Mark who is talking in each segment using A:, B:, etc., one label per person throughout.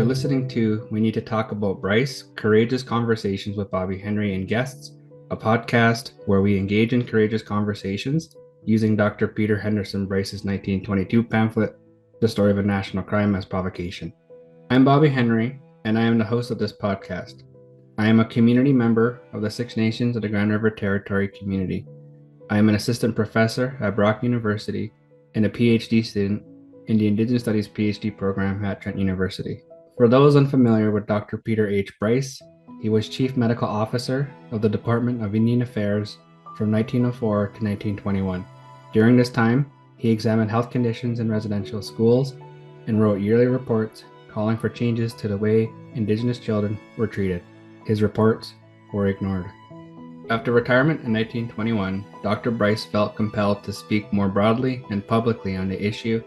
A: You're listening to We Need to Talk About Bryce, Courageous Conversations with Bobby Henry and Guests, a podcast where we engage in courageous conversations using Dr. Peter Henderson Bryce's 1922 pamphlet, The Story of a National Crime, as provocation. I'm Bobby Henry, and I am the host of this podcast. I am a community member of the Six Nations of the Grand River Territory community. I am an assistant professor at Brock University and a PhD student in the Indigenous Studies PhD program at Trent University. For those unfamiliar with Dr. Peter H. Bryce, he was Chief Medical Officer of the Department of Indian Affairs from 1904 to 1921. During this time, he examined health conditions in residential schools and wrote yearly reports calling for changes to the way Indigenous children were treated. His reports were ignored. After retirement in 1921, Dr. Bryce felt compelled to speak more broadly and publicly on the issue,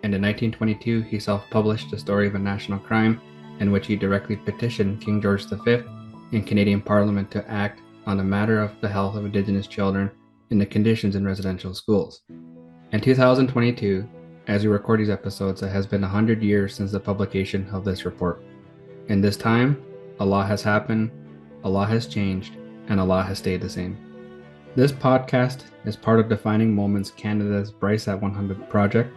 A: and in 1922 he self-published The Story of a National Crime, in which he directly petitioned King George V in Canadian Parliament to act on the matter of the health of Indigenous children and the conditions in residential schools. In 2022, as we record these episodes, it has been 100 years since the publication of this report. In this time, a lot has happened, a lot has changed, and a lot has stayed the same. This podcast is part of Defining Moments Canada's Bryce at 100 project,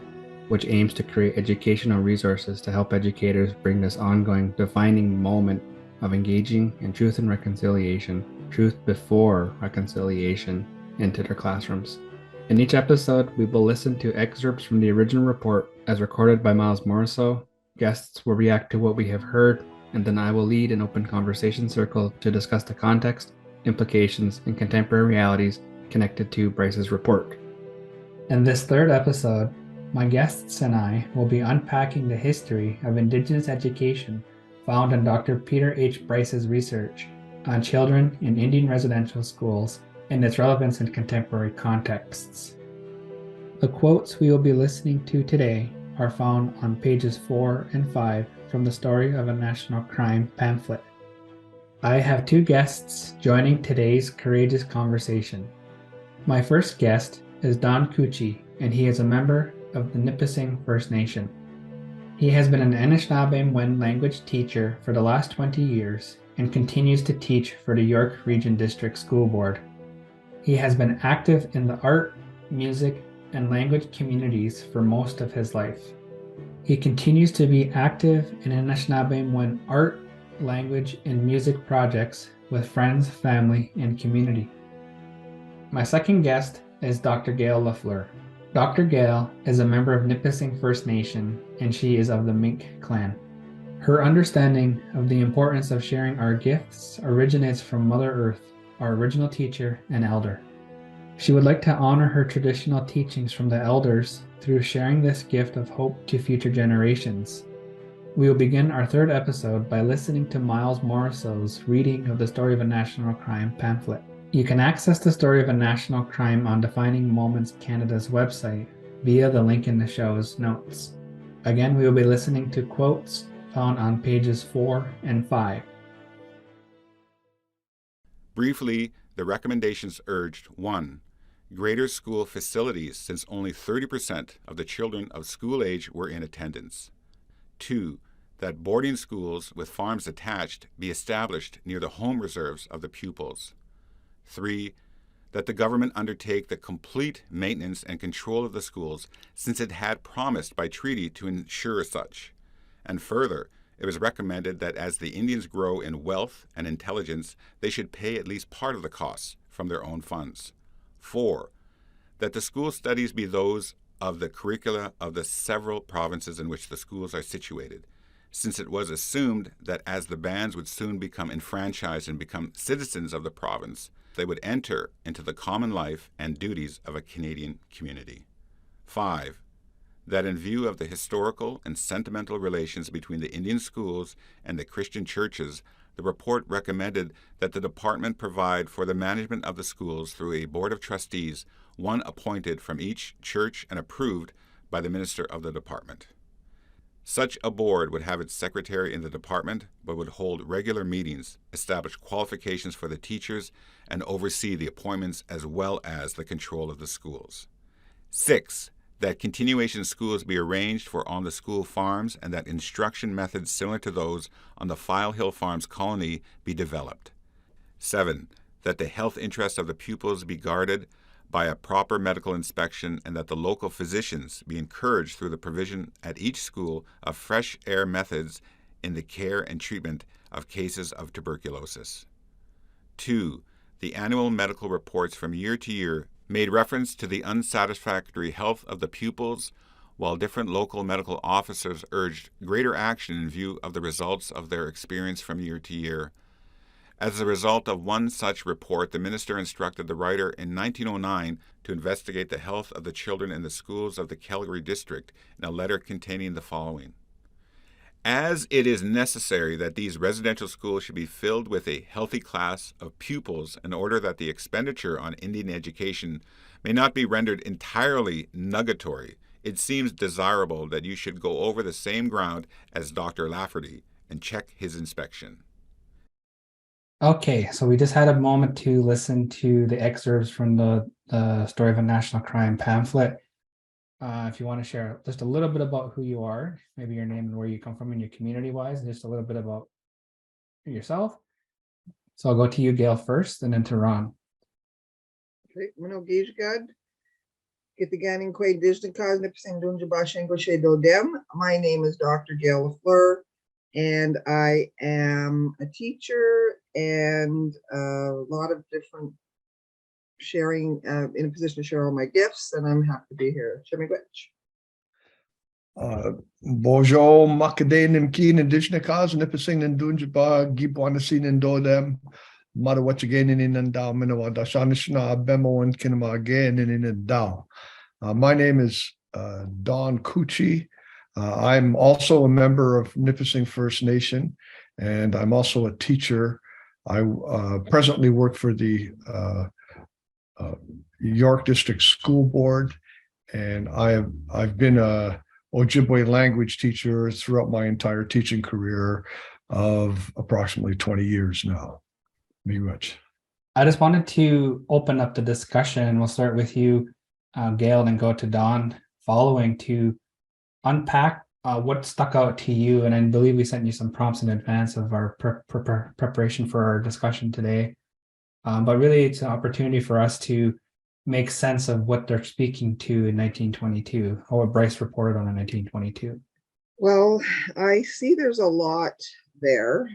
A: which aims to create educational resources to help educators bring this ongoing defining moment of engaging in truth and reconciliation, truth before reconciliation, into their classrooms. In each episode, we will listen to excerpts from the original report as recorded by Miles Morrisseau. Guests will react to what we have heard, and then I will lead an open conversation circle to discuss the context, implications, and contemporary realities connected to Bryce's report. In this third episode, my guests and I will be unpacking the history of Indigenous education found in Dr. Peter H. Bryce's research on children in Indian residential schools and its relevance in contemporary contexts. The quotes we will be listening to today are found on pages 4 and 5 from The Story of a National Crime pamphlet. I have two guests joining today's courageous conversation. My first guest is Don Couchie, and he is a member of the Nipissing First Nation. He has been an Anishinaabemowin language teacher for the last 20 years and continues to teach for the York Region District School Board. He has been active in the art, music, and language communities for most of his life. He continues to be active in Anishinaabemowin art, language, and music projects with friends, family, and community. My second guest is Dr. Gail Lafleur. Dr. Gail is a member of Nipissing First Nation, and she is of the Mink Clan. Her understanding of the importance of sharing our gifts originates from Mother Earth, our original teacher and elder. She would like to honor her traditional teachings from the elders through sharing this gift of hope to future generations. We will begin our third episode by listening to Miles Morrisseau's reading of The Story of a National Crime pamphlet. You can access The Story of a National Crime on Defining Moments Canada's website via the link in the show's notes. Again, we will be listening to quotes found on pages 4 and 5.
B: Briefly, the recommendations urged 1. Greater school facilities, since only 30% of the children of school age were in attendance. 2. That boarding schools with farms attached be established near the home reserves of the pupils. 3. That the government undertake the complete maintenance and control of the schools, since it had promised by treaty to ensure such. And further, it was recommended that as the Indians grow in wealth and intelligence, they should pay at least part of the costs from their own funds. 4. That the school studies be those of the curricula of the several provinces in which the schools are situated, since it was assumed that as the bands would soon become enfranchised and become citizens of the province, they would enter into the common life and duties of a Canadian community. 5. That in view of the historical and sentimental relations between the Indian schools and the Christian churches, the report recommended that the department provide for the management of the schools through a board of trustees, one appointed from each church and approved by the minister of the department. Such a board would have its secretary in the department, but would hold regular meetings, establish qualifications for the teachers, and oversee the appointments as well as the control of the schools. 6. that continuation schools be arranged for on the school farms and that instruction methods similar to those on the File Hill Farms colony be developed. 7. That the health interests of the pupils be guarded by a proper medical inspection and that the local physicians be encouraged through the provision at each school of fresh air methods in the care and treatment of cases of tuberculosis. 2. The annual medical reports from year to year made reference to the unsatisfactory health of the pupils, while different local medical officers urged greater action in view of the results of their experience from year to year. As a result of one such report, the minister instructed the writer in 1909 to investigate the health of the children in the schools of the Calgary district in a letter containing the following. As it is necessary that these residential schools should be filled with a healthy class of pupils in order that the expenditure on Indian education may not be rendered entirely nugatory, it seems desirable that you should go over the same ground as Dr. Lafleur and check his inspection.
A: Okay, so we just had a moment to listen to the excerpts from the Story of a National Crime pamphlet. If you want to share just a little bit about who you are, maybe your name and where you come from in your community-wise, and just a little bit about yourself. So I'll go to you, Gail, first, and then to Ron.
C: Okay, my name is Dr. Gail Lafleur, and I am a teacher and a lot of different sharing in a position to share all my gifts, and I'm happy to be here.
D: Bonjour, Makade Nimkin, Indigenous, Nipissing First Gibwanasin and Dodem, Madawachagain in Endowment, Anishinaabemowin, Kinema again in Endow. My name is Don Couchie. I'm also a member of Nipissing First Nation, and I'm also a teacher. I presently work for the York District School Board, and I've been a Ojibwe language teacher throughout my entire teaching career of approximately 20 years now. Miigwech.
A: I just wanted to open up the discussion. We'll start with you, Gail, and then go to Don following to unpack what stuck out to you. And I believe we sent you some prompts in advance of our preparation for our discussion today. But really, it's an opportunity for us to make sense of what they're speaking to in 1922, or what Bryce reported on in 1922.
C: Well, I see there's a lot there.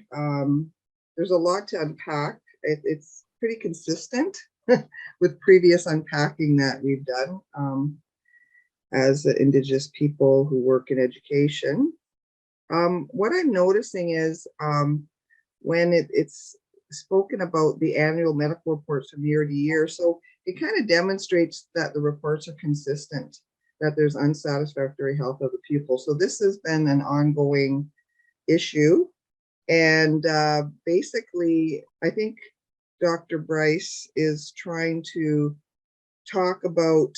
C: There's a lot to unpack. It's pretty consistent with previous unpacking that we've done as Indigenous people who work in education. What I'm noticing is when it's spoken about the annual medical reports from year to year, so it kind of demonstrates that the reports are consistent, that there's unsatisfactory health of the pupil. So this has been an ongoing issue. And basically, I think Dr. Bryce is trying to talk about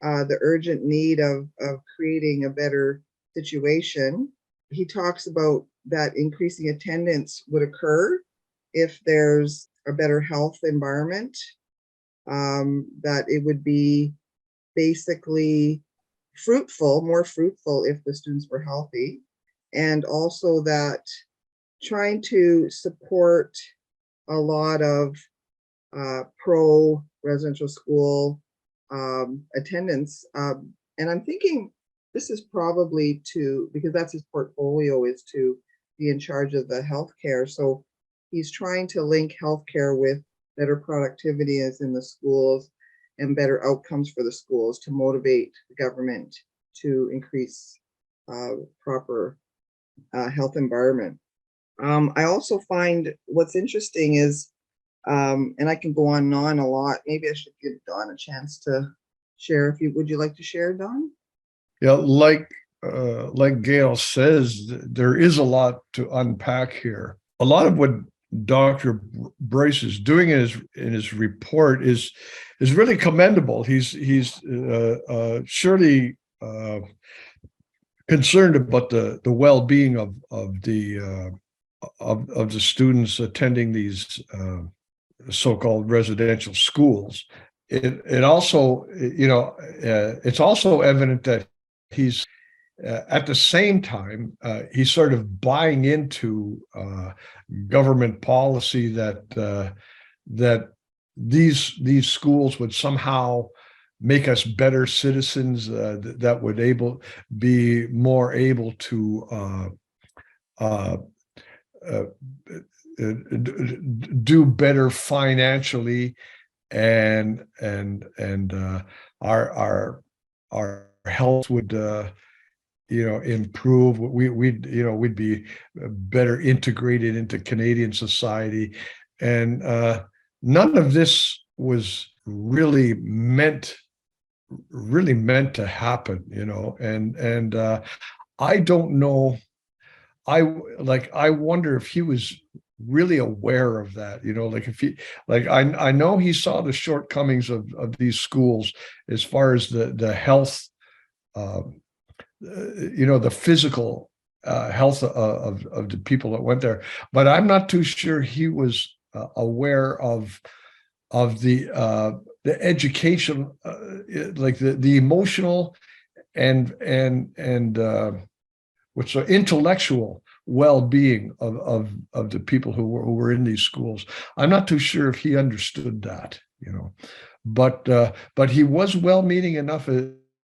C: the urgent need of creating a better situation. He talks about that increasing attendance would occur if there's a better health environment, that it would be basically more fruitful if the students were healthy, and also that trying to support a lot of pro-residential school attendance. And I'm thinking this is probably because that's his portfolio, is to be in charge of the healthcare. So he's trying to link healthcare with better productivity as in the schools and better outcomes for the schools to motivate the government to increase proper health environment. I also find what's interesting is, and I can go on and on a lot. Maybe I should give Don a chance to share. Would you like to share, Don?
D: Yeah, like Gail says, there is a lot to unpack here. A lot of what Dr. Bryce is doing in his report is really commendable. He's surely concerned about the well-being of the students attending these so-called residential schools. it also, it's also evident that he's at the same time, he's sort of buying into government policy that these schools would somehow make us better citizens, that would be more able to uh, uh, do better financially, and our health would improve. We'd be better integrated into Canadian society, and none of this was really meant to happen, and I don't know. I wonder if he was really aware of that, like if he, like I know he saw the shortcomings of these schools as far as the health, the physical health of the people that went there, but I'm not too sure he was aware of the education, like the emotional and what's the intellectual well-being of the people who were in these schools. I'm not too sure if he understood that, but he was well-meaning enough,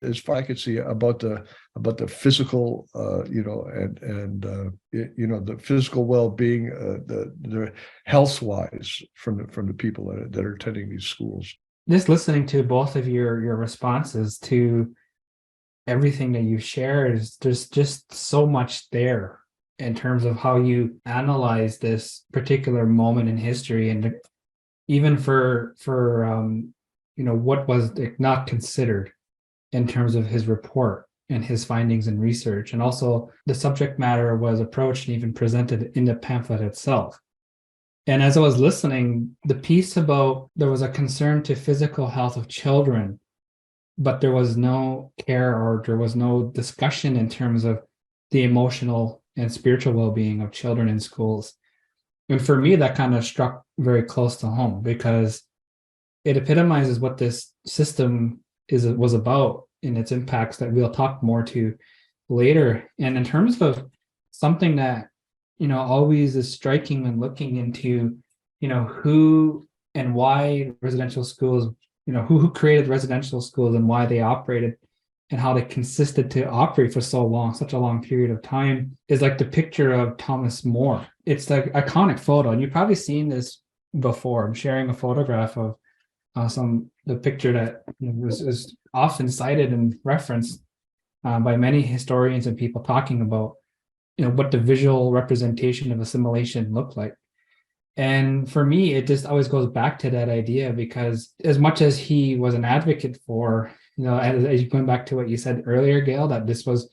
D: as far as I could see, about the physical, and the physical well-being, the health-wise from the people that are attending these schools.
A: Just listening to both of your responses to everything that you shared, there's just so much there in terms of how you analyze this particular moment in history, and even for what was not considered in terms of his report and his findings and research, and also the subject matter was approached and even presented in the pamphlet itself. And as I was listening, the piece about there was a concern to physical health of children, but there was no care or there was no discussion in terms of the emotional and spiritual well-being of children in schools. And for me, that kind of struck very close to home, because it epitomizes what this system was about in its impacts that we'll talk more to later. And in terms of something that always is striking when looking into who and why residential schools, who created residential schools and why they operated and how they consisted to operate for such a long period of time, is like the picture of Thomas More. It's the iconic photo, and you've probably seen this before. I'm sharing a photograph of the picture that is often cited and referenced by many historians and people talking about what the visual representation of assimilation looked like. And for me, it just always goes back to that idea, because as much as he was an advocate for, as going back to what you said earlier, Gail, that this was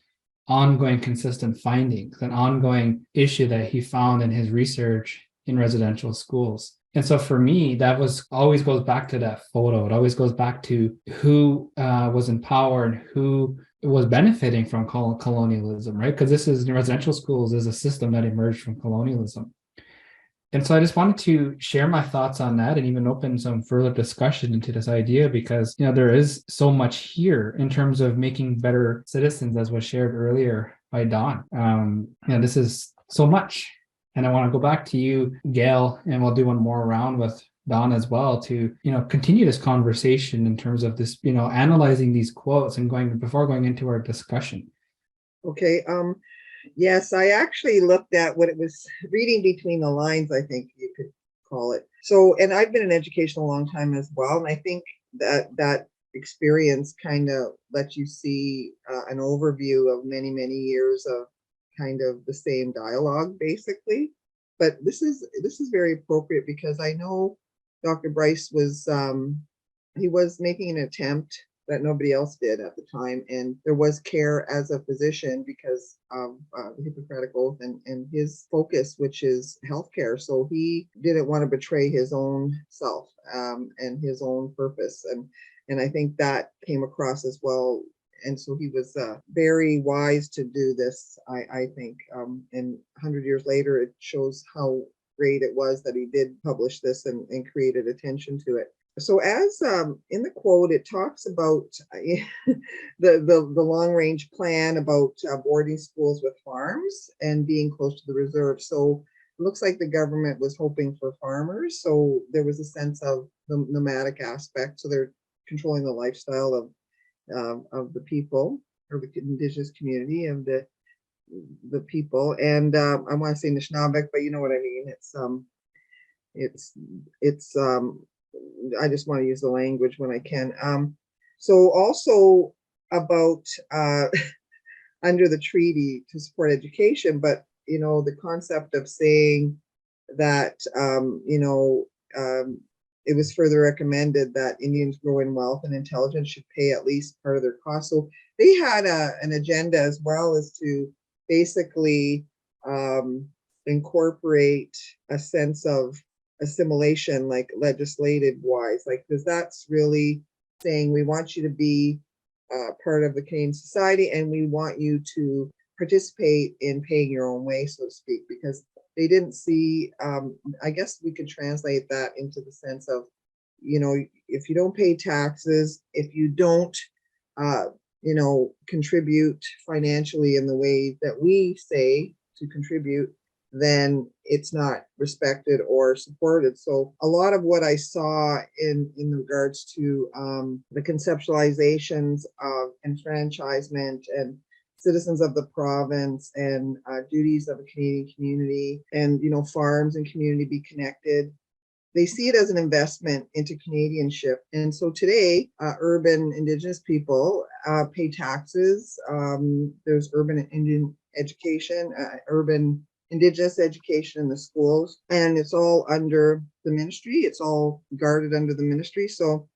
A: ongoing consistent findings, an ongoing issue that he found in his research in residential schools. And so for me, that always goes back to that photo. It always goes back to who was in power and who was benefiting from colonialism, right? Because this is, residential schools is a system that emerged from colonialism. And so I just wanted to share my thoughts on that and even open some further discussion into this idea, because there is so much here in terms of making better citizens, as was shared earlier by Don. This is so much. And I want to go back to you, Gail, and we'll do one more round with Don as well to, continue this conversation in terms of this, analyzing these quotes and before going into our discussion.
C: Okay. Yes, I actually looked at what it was, reading between the lines, I think you could call it. So, and I've been in education a long time as well. And I think that experience kind of lets you see an overview of many, many years of kind of the same dialogue, basically. But this is very appropriate, because I know Dr. Bryce was he was making an attempt that nobody else did at the time, and there was care as a physician because of the Hippocratic Oath and his focus, which is healthcare. So he didn't want to betray his own self and his own purpose, and I think that came across as well. And so he was very wise to do this, I think. And 100 years later, it shows how great it was that he did publish this and created attention to it. So as in the quote, it talks about the long range plan about boarding schools with farms and being close to the reserve. So it looks like the government was hoping for farmers. So there was a sense of the nomadic aspect. So they're controlling the lifestyle of the people or the Indigenous community of the people. And I want to say Anishinaabemowin, but you know what I mean. It's I just want to use the language when I can. So also about under the treaty to support education, but the concept of saying that it was further recommended that Indians growing wealth and intelligence should pay at least part of their costs. So they had an agenda as well as to basically incorporate a sense of assimilation, like legislative wise, like, because that's really saying we want you to be part of the Canadian society and we want you to participate in paying your own way, so to speak, because they didn't see, I guess we could translate that into the sense of, if you don't pay taxes, if you don't, contribute financially in the way that we say to contribute, then it's not respected or supported. So a lot of what I saw in regards to the conceptualizations of enfranchisement and citizens of the province and duties of a Canadian community and, farms and community be connected. They see it as an investment into Canadianship. And so today, urban Indigenous people pay taxes. There's urban Indian education, urban Indigenous education in the schools, and it's all under the ministry. It's all guarded under the ministry. So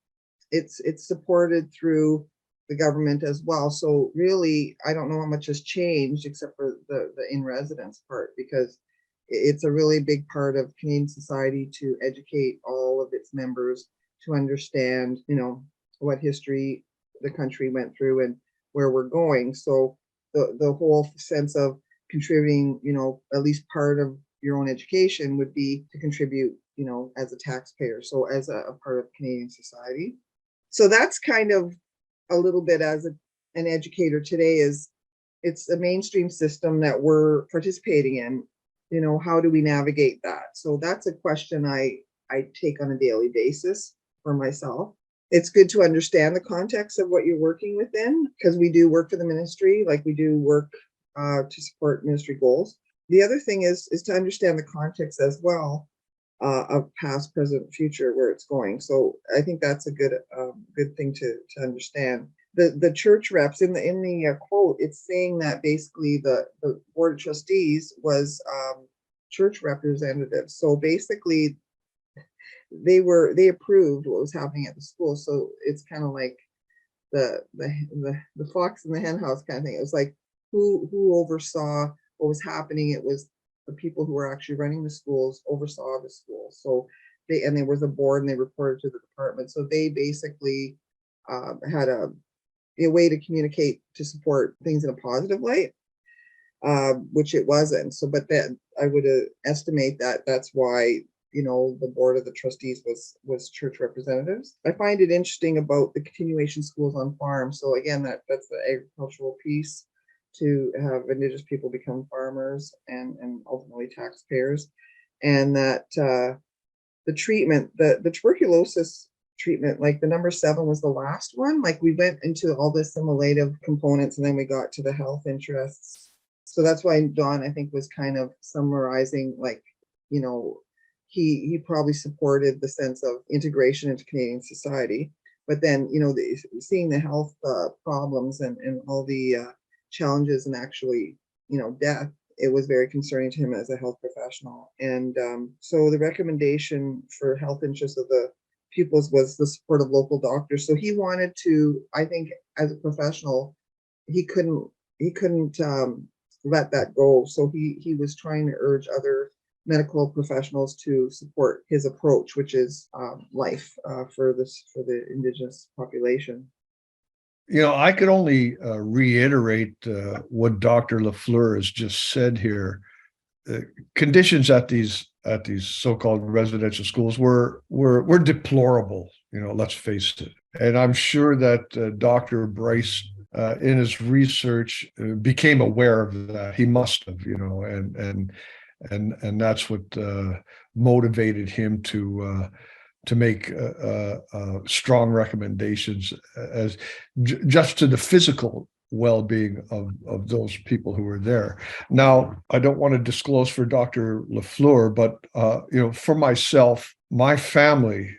C: it's supported through the government as well. So really, I don't know how much has changed except for the in residence part, because it's a really big part of Canadian society to educate all of its members to understand, what history the country went through and where we're going. So the whole sense of contributing, at least part of your own education would be to contribute, as a taxpayer. So as a part of Canadian society. So that's kind of a little bit as an educator today is it's a mainstream system that we're participating in. How do we navigate that? So that's a question I take on a daily basis for myself. It's good to understand the context of what you're working within, because we do work for the ministry, like we do work to support ministry goals. The other thing is to understand the context as well of past, present, future, where it's going. So I think that's a good thing to understand. The church reps in the quote, it's saying that basically the board of trustees was church representatives. So basically they approved what was happening at the school. So it's kind of like the fox in the hen house kind of thing. It was like who oversaw what was happening. It was the people who were actually running the schools oversaw the schools. So there was a board and they reported to the department. So they basically had a way to communicate to support things in a positive light, which it wasn't. So, but then I would estimate that that's why, the board of the trustees was church representatives. I find it interesting about the continuation schools on farms. So again, that's the agricultural piece, to have Indigenous people become farmers and ultimately taxpayers. And that the treatment, the tuberculosis treatment, like the number 7 was the last one. Like we went into all the assimilative components and then we got to the health interests. So that's why Don, I think, was kind of summarizing, like, he probably supported the sense of integration into Canadian society. But then, seeing the health problems and all the challenges and actually, death, it was very concerning to him as a health professional. And so the recommendation for health interests of the pupils was the support of local doctors. So he wanted to, I think, as a professional, he couldn't let that go. So he was trying to urge other medical professionals to support his approach, which is life for the Indigenous population.
D: I could only reiterate what Dr. Lafleur has just said here. Conditions at these so-called residential schools were deplorable. let's face it. And I'm sure that Dr. Bryce, in his research, became aware of that. He must have, and that's what motivated him to make strong recommendations as just to the physical well-being of those people who were there. Now, I don't want to disclose for Dr. Lafleur, but for myself, my family,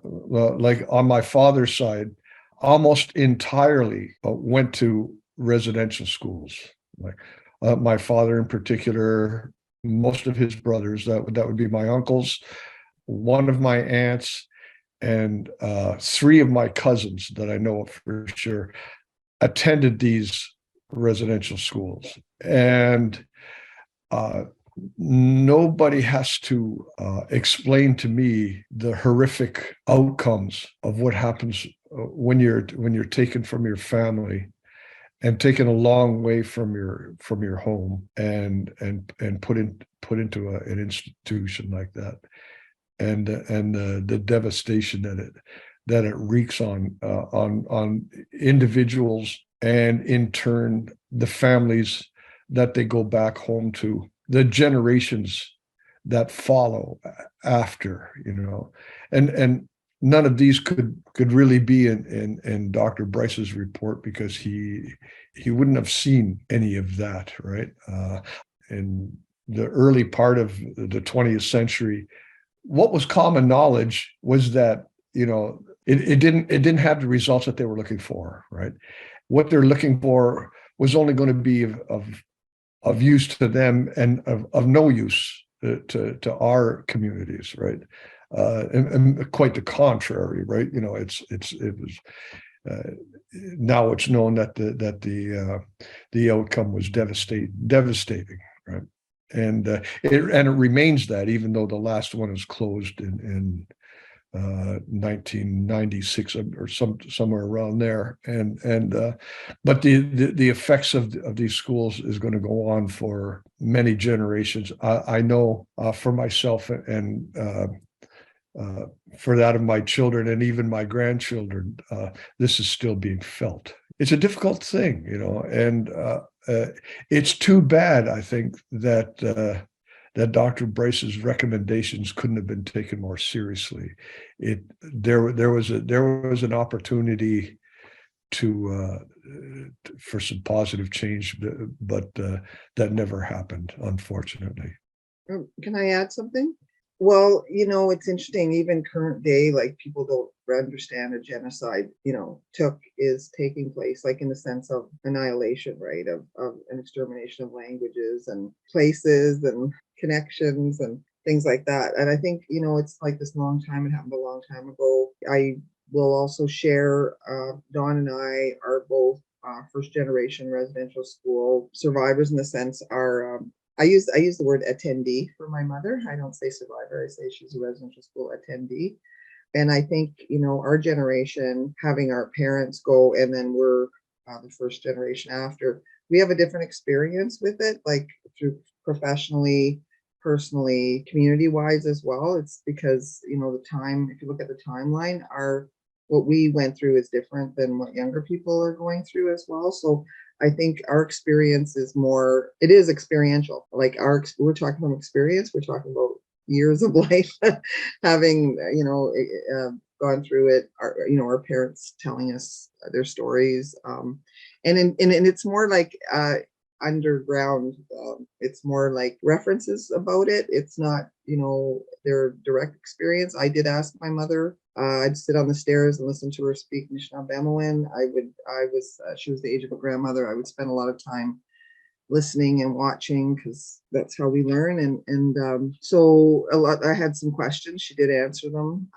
D: like on my father's side, almost entirely went to residential schools. Like my father in particular, most of his brothers, that would be my uncles, one of my aunts, and three of my cousins that I know of for sure attended these residential schools. And nobody has to explain to me the horrific outcomes of what happens when you're taken from your family and taken a long way from your home and put into an institution like that, and the devastation that it wreaks on individuals, and in turn the families that they go back home to, the generations that follow after, and none of these could really be in Dr. Bryce's report, because he wouldn't have seen any of that, right? In the early part of the 20th century, what was common knowledge was that it didn't have the results that they were looking for, right? What they're looking for was only going to be of use to them and of no use to our communities, right? And quite the contrary, right? It was now it's known that the outcome was devastating, right? And it remains that, even though the last one is closed in 1996 or somewhere around there, but the effects of these schools is going to go on for many generations. I know for myself and for that of my children and even my grandchildren, this is still being felt. It's a difficult thing, and it's too bad, I think, that Dr. Bryce's recommendations couldn't have been taken more seriously. There was an opportunity for some positive change, but that never happened, unfortunately.
C: Can I add something? Well, it's interesting, even current day, like people don't understand a genocide, is taking place, like in the sense of annihilation, right? Of an extermination of languages and places and connections and things like that. And I think, it's like this long time, it happened a long time ago. I will also share, Don and I are both first generation residential school survivors, in the sense are, I use the word attendee for my mother. I don't say survivor. I say she's a residential school attendee. And I think, our generation, having our parents go, and then we're the first generation after, we have a different experience with it, like through professionally, personally, community-wise as well. It's because, the time, if you look at the timeline, what we went through is different than what younger people are going through as well. So I think our experience is it is experiential. Like we're talking about experience, we're talking about years of life, having, gone through it, our parents telling us their stories. And it's more like underground. It's more like references about it. It's not, their direct experience. I did ask my mother. I'd sit on the stairs and listen to her speak Anishinaabemowin. She was the age of a grandmother. I would spend a lot of time listening and watching, because that's how we learn. And so I had some questions. She did answer them.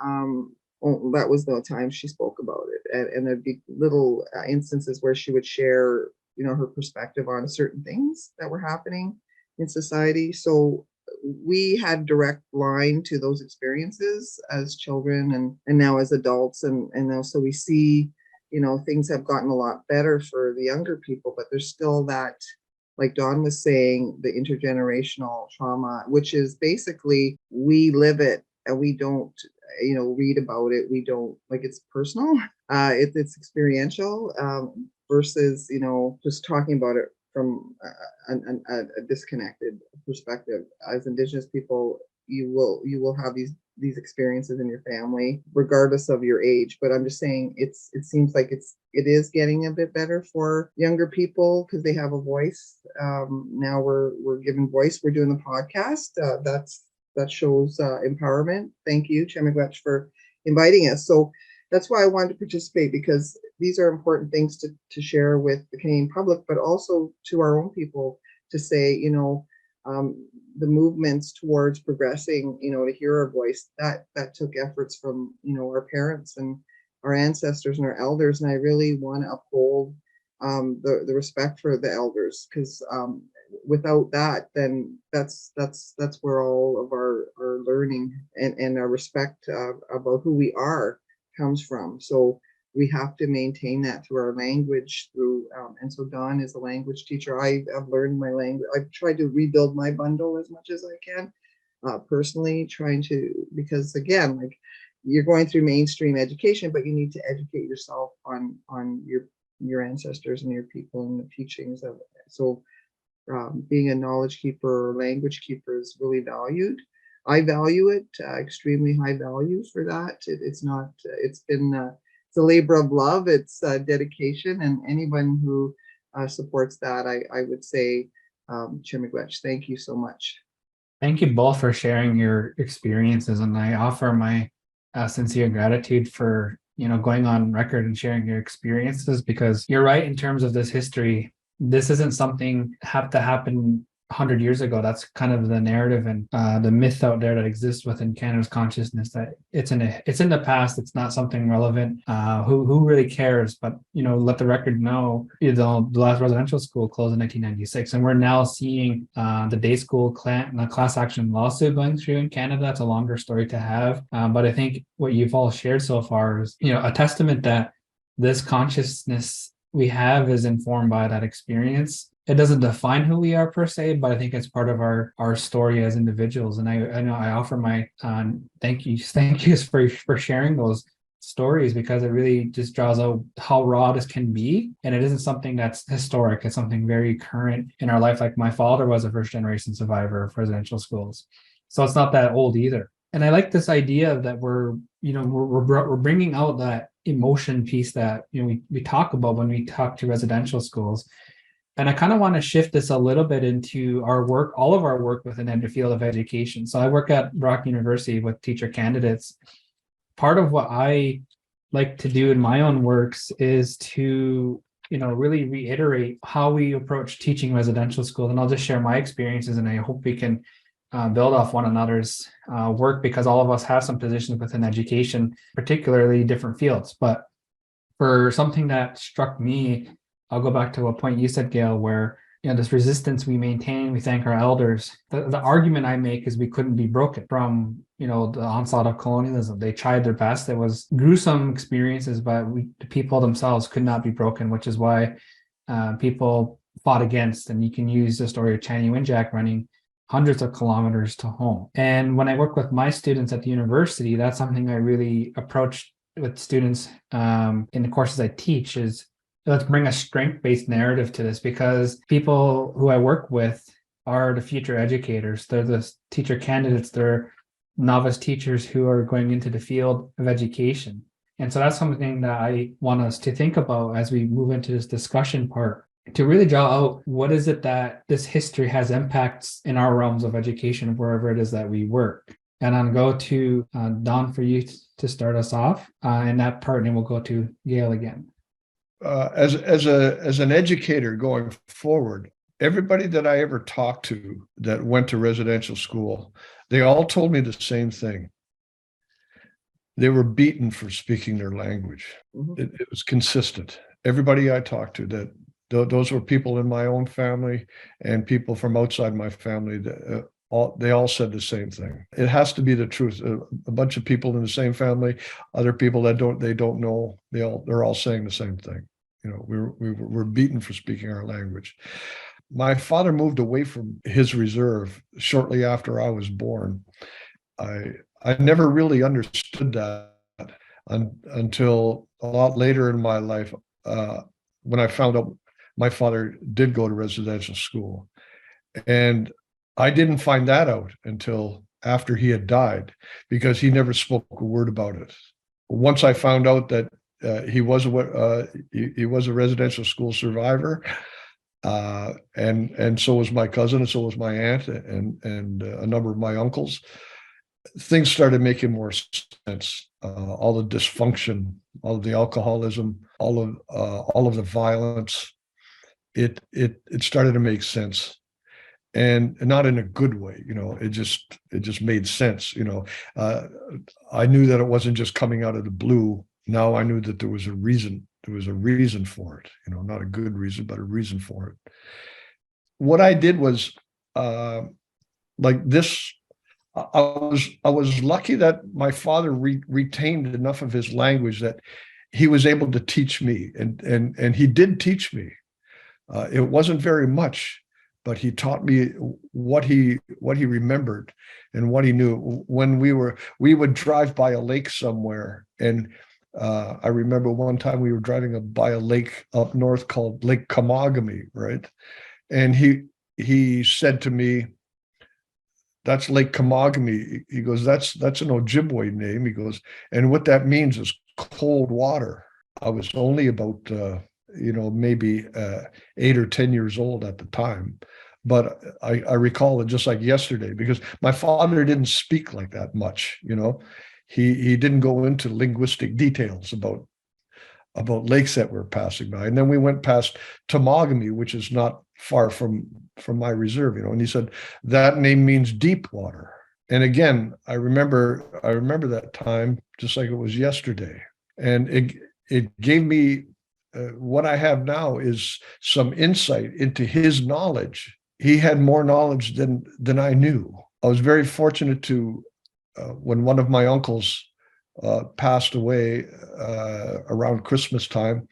C: That was the time she spoke about it. And there'd be little instances where she would share, her perspective on certain things that were happening in society. So we had direct line to those experiences as children and now as adults. And now, so we see, things have gotten a lot better for the younger people, but there's still that, like Don was saying, the intergenerational trauma, which is basically, we live it and we don't, read about it. We don't, like, it's personal. It's experiential, versus, just talking about it from a disconnected perspective. As Indigenous people, you will have these experiences in your family, regardless of your age. But I'm just saying, it seems like it is getting a bit better for younger people because they have a voice. Now we're giving voice. We're doing the podcast. That shows empowerment. Thank you, Shkagamik-kwe, for inviting us. So that's why I wanted to participate, because these are important things to share with the Canadian public, but also to our own people, to say, the movements towards progressing, to hear our voice, that took efforts from, our parents and our ancestors and our elders. And I really want to uphold the respect for the elders, because without that, then that's where all of our learning and our respect about who we are comes from. So we have to maintain that through our language, and so Don is a language teacher. I've learned my language. I've tried to rebuild my bundle as much as I can, personally, because again, like, you're going through mainstream education, but you need to educate yourself on your ancestors and your people and the teachings of it. So being a knowledge keeper or language keeper is really valued. I value it, extremely high value for that. It's a labor of love. It's dedication, and anyone who supports that, I would say, Shkagamik-kwe, thank you so much.
A: Thank you both for sharing your experiences, and I offer my sincere gratitude for going on record and sharing your experiences, because you're right in terms of this history. This isn't something have to happen 100 years ago. That's kind of the narrative and the myth out there that exists within Canada's consciousness, that it's in the past. It's not something relevant. Who really cares? But let the record know, the last residential school closed in 1996, and we're now seeing the day school class action lawsuit going through in Canada. It's a longer story to have, but I think what you've all shared so far is a testament that this consciousness we have is informed by that experience. It doesn't define who we are per se, but I think it's part of our story as individuals. And I know I offer my thank yous for sharing those stories, because it really just draws out how raw this can be. And it isn't something that's historic. It's something very current in our life. Like, my father was a first generation survivor of residential schools, so it's not that old either. And I like this idea that we're bringing out that emotion piece that we talk about when we talk to residential schools. And I kind of want to shift this a little bit into our work, all of our work within the field of education. So I work at Brock University with teacher candidates. Part of what I like to do in my own works is to really reiterate how we approach teaching residential schools. And I'll just share my experiences, and I hope we can build off one another's work, because all of us have some positions within education, particularly different fields. But for something that struck me, I'll go back to a point you said, Gail, where this resistance we maintain, we thank our elders. The argument I make is we couldn't be broken from the onslaught of colonialism. They tried their best. It was gruesome experiences, but the people themselves could not be broken, which is why people fought against. And you can use the story of Channy Winjack running hundreds of kilometers to home. And when I work with my students at the university, that's something I really approach with students in the courses I teach, is let's bring a strength-based narrative to this, because people who I work with are the future educators. They're the teacher candidates. They're novice teachers who are going into the field of education. And so that's something that I want us to think about as we move into this discussion part, to really draw out what is it that this history has impacts in our realms of education, wherever it is that we work. And I'll go to Don for you to start us off in that part, and we'll go to Gail again.
D: As an educator going forward, everybody that I ever talked to that went to residential school, they all told me the same thing. They were beaten for speaking their language. Mm-hmm. It was consistent. Everybody I talked to, that those were people in my own family and people from outside my family, they all said the same thing. It has to be the truth. A bunch of people in the same family, other people that don't know, they're all saying the same thing. We're beaten for speaking our language. My father moved away from his reserve shortly after I was born. I I never really understood that until a lot later in my life, when I found out my father did go to residential school. And I didn't find that out until after he had died, because he never spoke a word about it. Once I found out that he was a residential school survivor, and so was my cousin, and so was my aunt, and a number of my uncles. Things started making more sense. All the dysfunction, all of the alcoholism, all of the violence. It started to make sense, and not in a good way. It just made sense. I knew that it wasn't just coming out of the blue. Now I knew that there was a reason. There was a reason for it. Not a good reason, but a reason for it. What I did was, like this. I was lucky that my father retained enough of his language that he was able to teach me, and he did teach me. It wasn't very much, but he taught me what he remembered and what he knew. When we would drive by a lake somewhere, and I remember one time we were driving by a lake up north called Lake Kamagami, right? And he said to me, "That's Lake Kamagami." He goes, that's an Ojibwe name. He goes, and what that means is cold water. I was only about, maybe 8 or 10 years old at the time. But I recall it just like yesterday, because my father didn't speak like that much. He didn't go into linguistic details about lakes that we're passing by. And then we went past Temagami, which is not far from my reserve, and he said that name means deep water. And again, I remember that time just like it was yesterday. And it gave me what I have now is some insight into his knowledge. He had more knowledge than I knew. I was very fortunate to, when one of my uncles passed away around Christmas time,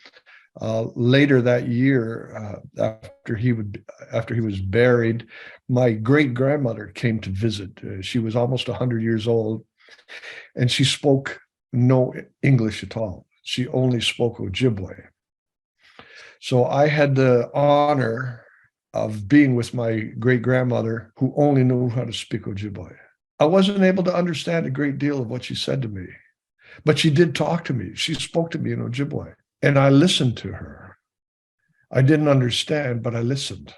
D: later that year, after he was buried, my great grandmother came to visit. She was almost 100 years old, and she spoke no English at all. She only spoke Ojibwe. So I had the honor of being with my great grandmother, who only knew how to speak Ojibwe. I wasn't able to understand a great deal of what she said to me, but she did talk to me. She spoke to me in Ojibwe, and I listened to her. I didn't understand, but I listened.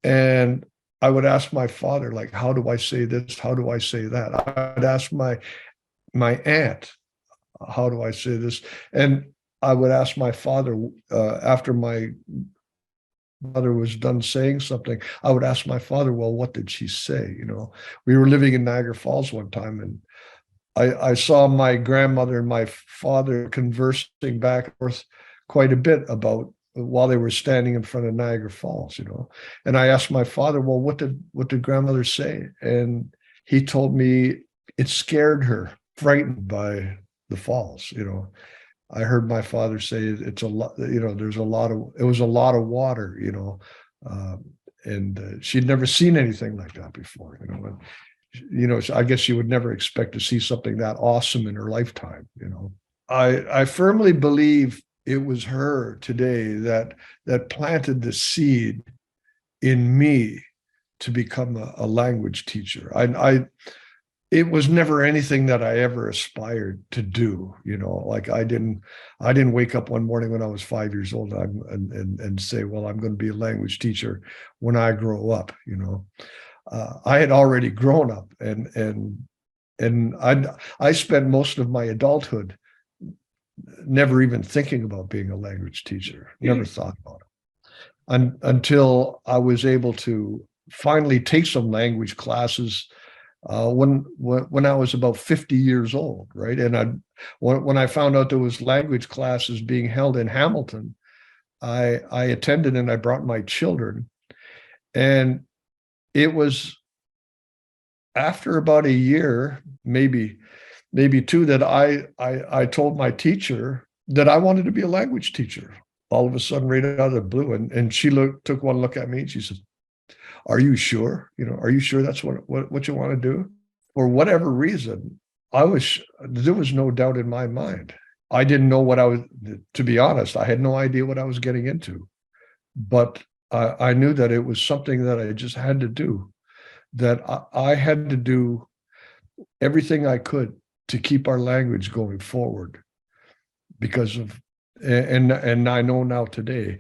D: And I would ask my father, like, how do I say this? How do I say that? I'd ask my aunt, how do I say this? And I would ask my father, after my mother was done saying something, I would ask my father, well, what did she say? We were living in Niagara Falls one time, and I saw my grandmother and my father conversing back and forth quite a bit about, while they were standing in front of Niagara Falls, And I asked my father, well, what did grandmother say? And he told me it scared her, frightened by the falls. I heard my father say it's a lot, it was a lot of water, and she'd never seen anything like that before, I guess she would never expect to see something that awesome in her lifetime. I firmly believe it was her today that planted the seed in me to become a language teacher. It was never anything that I ever aspired to do. Like I didn't wake up one morning when I was 5 years old and say, well, I'm going to be a language teacher when I grow up. I had already grown up, and I spent most of my adulthood never even thinking about being a language teacher. Never thought about it until I was able to finally take some language classes when I was about 50 years old, right? And when I found out there was language classes being held in Hamilton, I attended, and I brought my children. And it was after about a year, maybe two, that I told my teacher that I wanted to be a language teacher. All of a sudden, right out of the blue, and she took one look at me, and she said, "Are you sure? Are you sure that's what you want to do?" for whatever reason, there was no doubt in my mind. I didn't know what I was, to be honest, I had no idea what I was getting into. But I knew that it was something that I just had to do, that I had to do everything I could to keep our language going forward because of, and I know now today,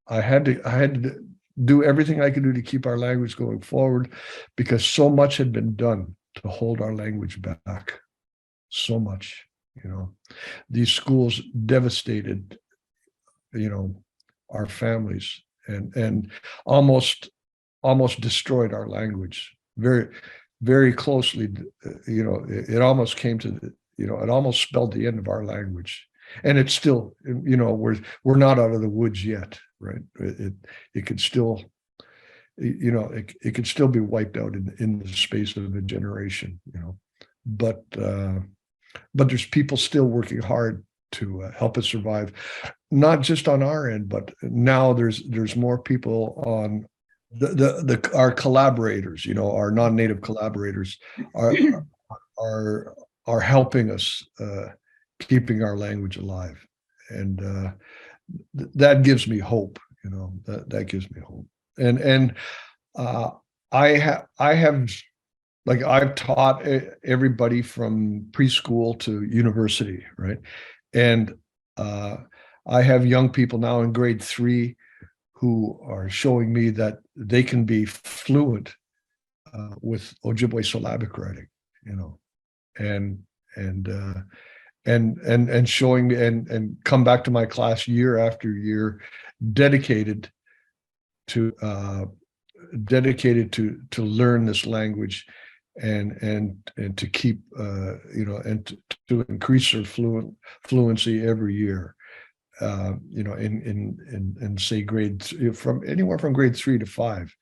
D: I had to do everything I could do to keep our language going forward because so much had been done to hold our language back. So much, these schools devastated, our families and almost destroyed our language very, very closely. It almost came to it almost spelled the end of our language. And it's still, we're not out of the woods yet, right? It could still, it could still be wiped out in the space of a generation, but there's people still working hard to help us survive, not just on our end, but now there's more people on our collaborators, our non-native collaborators are helping us keeping our language alive, and that gives me hope. That gives me hope, and I have like I've taught everybody from preschool to university, right? And I have young people now in grade 3 who are showing me that they can be fluent with Ojibwe syllabic writing, and showing me and come back to my class year after year, dedicated to learn this language and to keep and to increase their fluency every year, in say from anywhere from grade 3 to 5.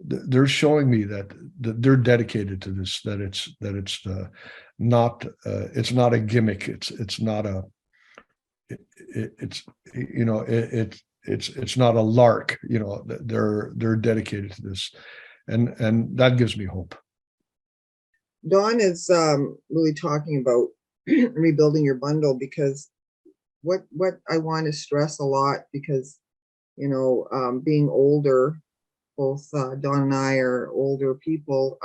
D: They're showing me that they're dedicated to this, that it's not a gimmick, it's not a it's not a lark, they're dedicated to this, and that gives me hope.
C: Don is really talking about rebuilding your bundle, because what I want to stress a lot, because being older, both Don and I are older people.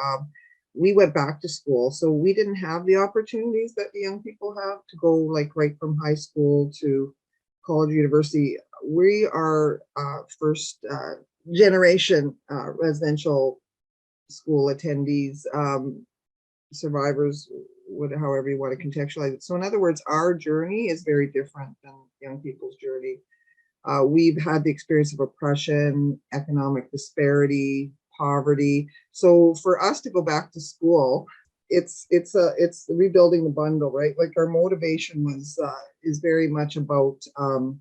C: We went back to school, so we didn't have the opportunities that the young people have to go like right from high school to college, university. We are first generation residential school attendees, survivors, however you want to contextualize it. So in other words, our journey is very different than young people's journey. We've had the experience of oppression, economic disparity, poverty. So for us to go back to school, it's rebuilding the bundle, right? Like our motivation is very much about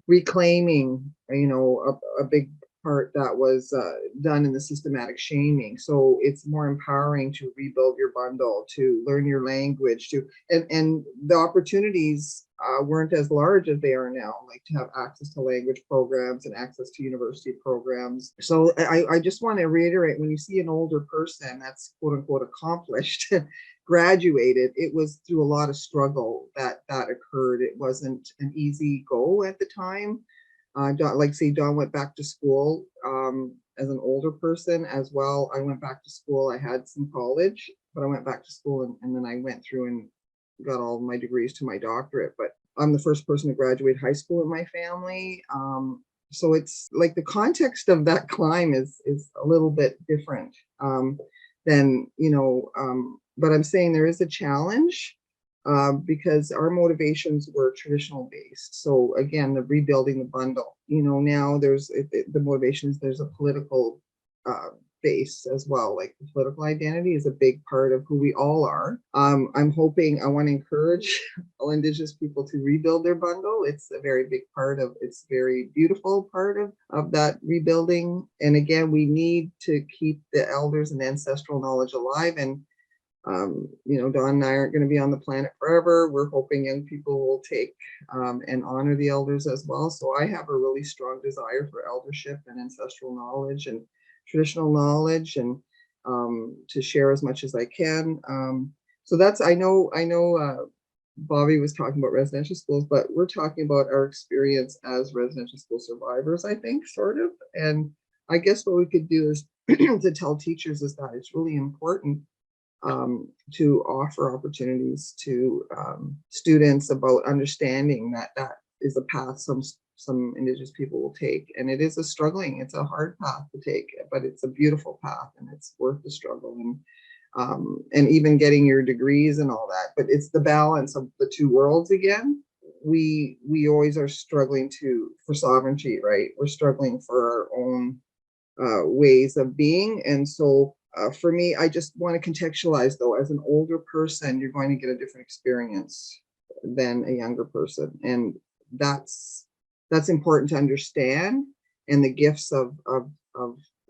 C: reclaiming, a big part that was done in the systematic shaming. So it's more empowering to rebuild your bundle, to learn your language, and the opportunities weren't as large as they are now, like to have access to language programs and access to university programs. So I just want to reiterate, when you see an older person that's quote unquote accomplished, graduated, it was through a lot of struggle that occurred. It wasn't an easy go at the time. Don went back to school as an older person as well. I went back to school. I had some college, but I went back to school and then I went through and got all my degrees to my doctorate. But I'm the first person to graduate high school in my family. So it's like the context of that climb is a little bit different than, but I'm saying there is a challenge. Because our motivations were traditional based. So again, the rebuilding the bundle, now there's the motivations, there's a political base as well. Like the political identity is a big part of who we all are. I want to encourage all Indigenous people to rebuild their bundle. It's a very big part of, it's very beautiful part of that rebuilding. And again, we need to keep the elders and ancestral knowledge alive. And Don and I aren't going to be on the planet forever. We're hoping young people will take and honor the elders as well. So I have a really strong desire for eldership and ancestral knowledge and traditional knowledge. And to share as much as I can. So that's, I know Bobby was talking about residential schools, but we're talking about our experience as residential school survivors, I think, sort of. And I guess what we could do is to tell teachers is that it's really important to offer opportunities to students about understanding that that is a path some Indigenous people will take. And it is it's a hard path to take, but it's a beautiful path and it's worth the struggle. And even getting your degrees and all that, but it's the balance of the two worlds again. We always are struggling for sovereignty, right? We're struggling for our own ways of being. And so for me, I just want to contextualize though, as an older person, you're going to get a different experience than a younger person. And that's important to understand. And the gifts of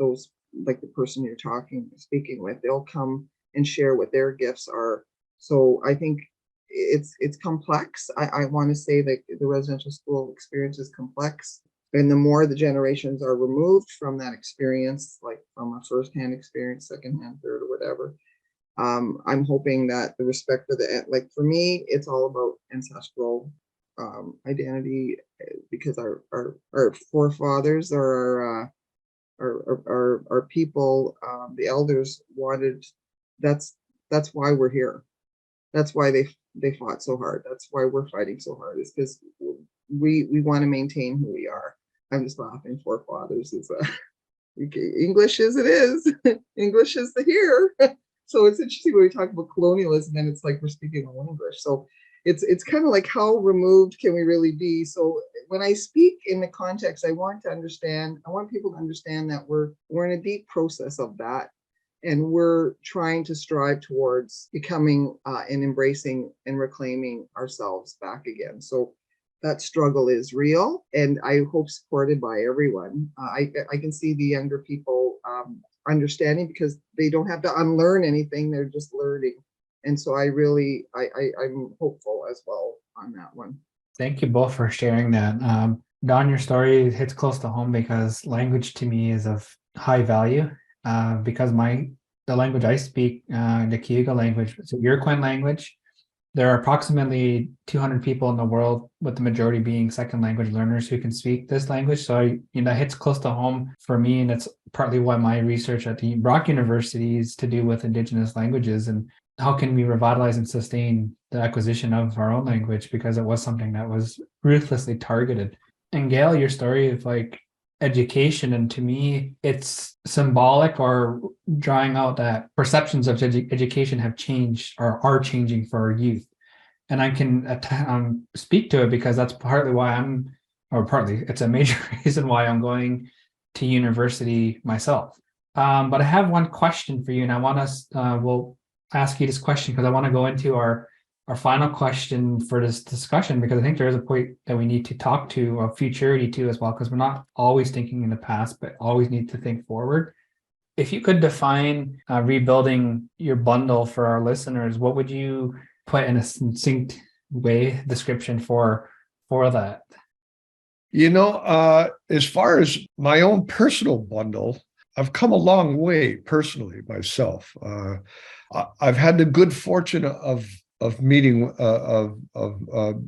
C: those, like the person you're speaking with, they'll come and share what their gifts are. So I think it's complex. I want to say that the residential school experience is complex. And the more the generations are removed from that experience, like from a firsthand experience, secondhand, third, or whatever, I'm hoping that the respect for like for me, it's all about ancestral identity, because our forefathers or our people, the elders wanted. That's why we're here. That's why they fought so hard. That's why we're fighting so hard. Is because we want to maintain who we are. I'm just laughing. Forefathers is English as it is. English is the here. So it's interesting when we talk about colonialism, and it's like we're speaking all English. So it's kind of like, how removed can we really be? So when I speak in the context, I want people to understand that we're in a deep process of that. And we're trying to strive towards becoming and embracing and reclaiming ourselves back again. So that struggle is real, and I hope supported by everyone. I can see the younger people understanding, because they don't have to unlearn anything; they're just learning. And so I'm hopeful as well on that one.
E: Thank you both for sharing that. Don, your story hits close to home, because language to me is of high value. Because the language I speak, the Cayuga language, it's a Iroquois language. There are approximately 200 people in the world, with the majority being second language learners, who can speak this language. So that hits close to home for me, and it's partly why my research at the Brock University is to do with Indigenous languages and how can we revitalize and sustain the acquisition of our own language, because it was something that was ruthlessly targeted. And Gail, your story of like education, and to me it's symbolic, or drawing out that perceptions of education have changed or are changing for our youth. And I can speak to it, because that's partly why it's a major reason why I'm going to university myself. But I have one question for you, and I want us we'll ask you this question because I want to go into our final question for this discussion, because I think there is a point that we need to talk to of futurity too as well, because we're not always thinking in the past, but always need to think forward. If you could define rebuilding your bundle for our listeners, what would you put in a succinct way description for that?
D: As far as my own personal bundle, I've come a long way personally myself. I've had the good fortune of meeting,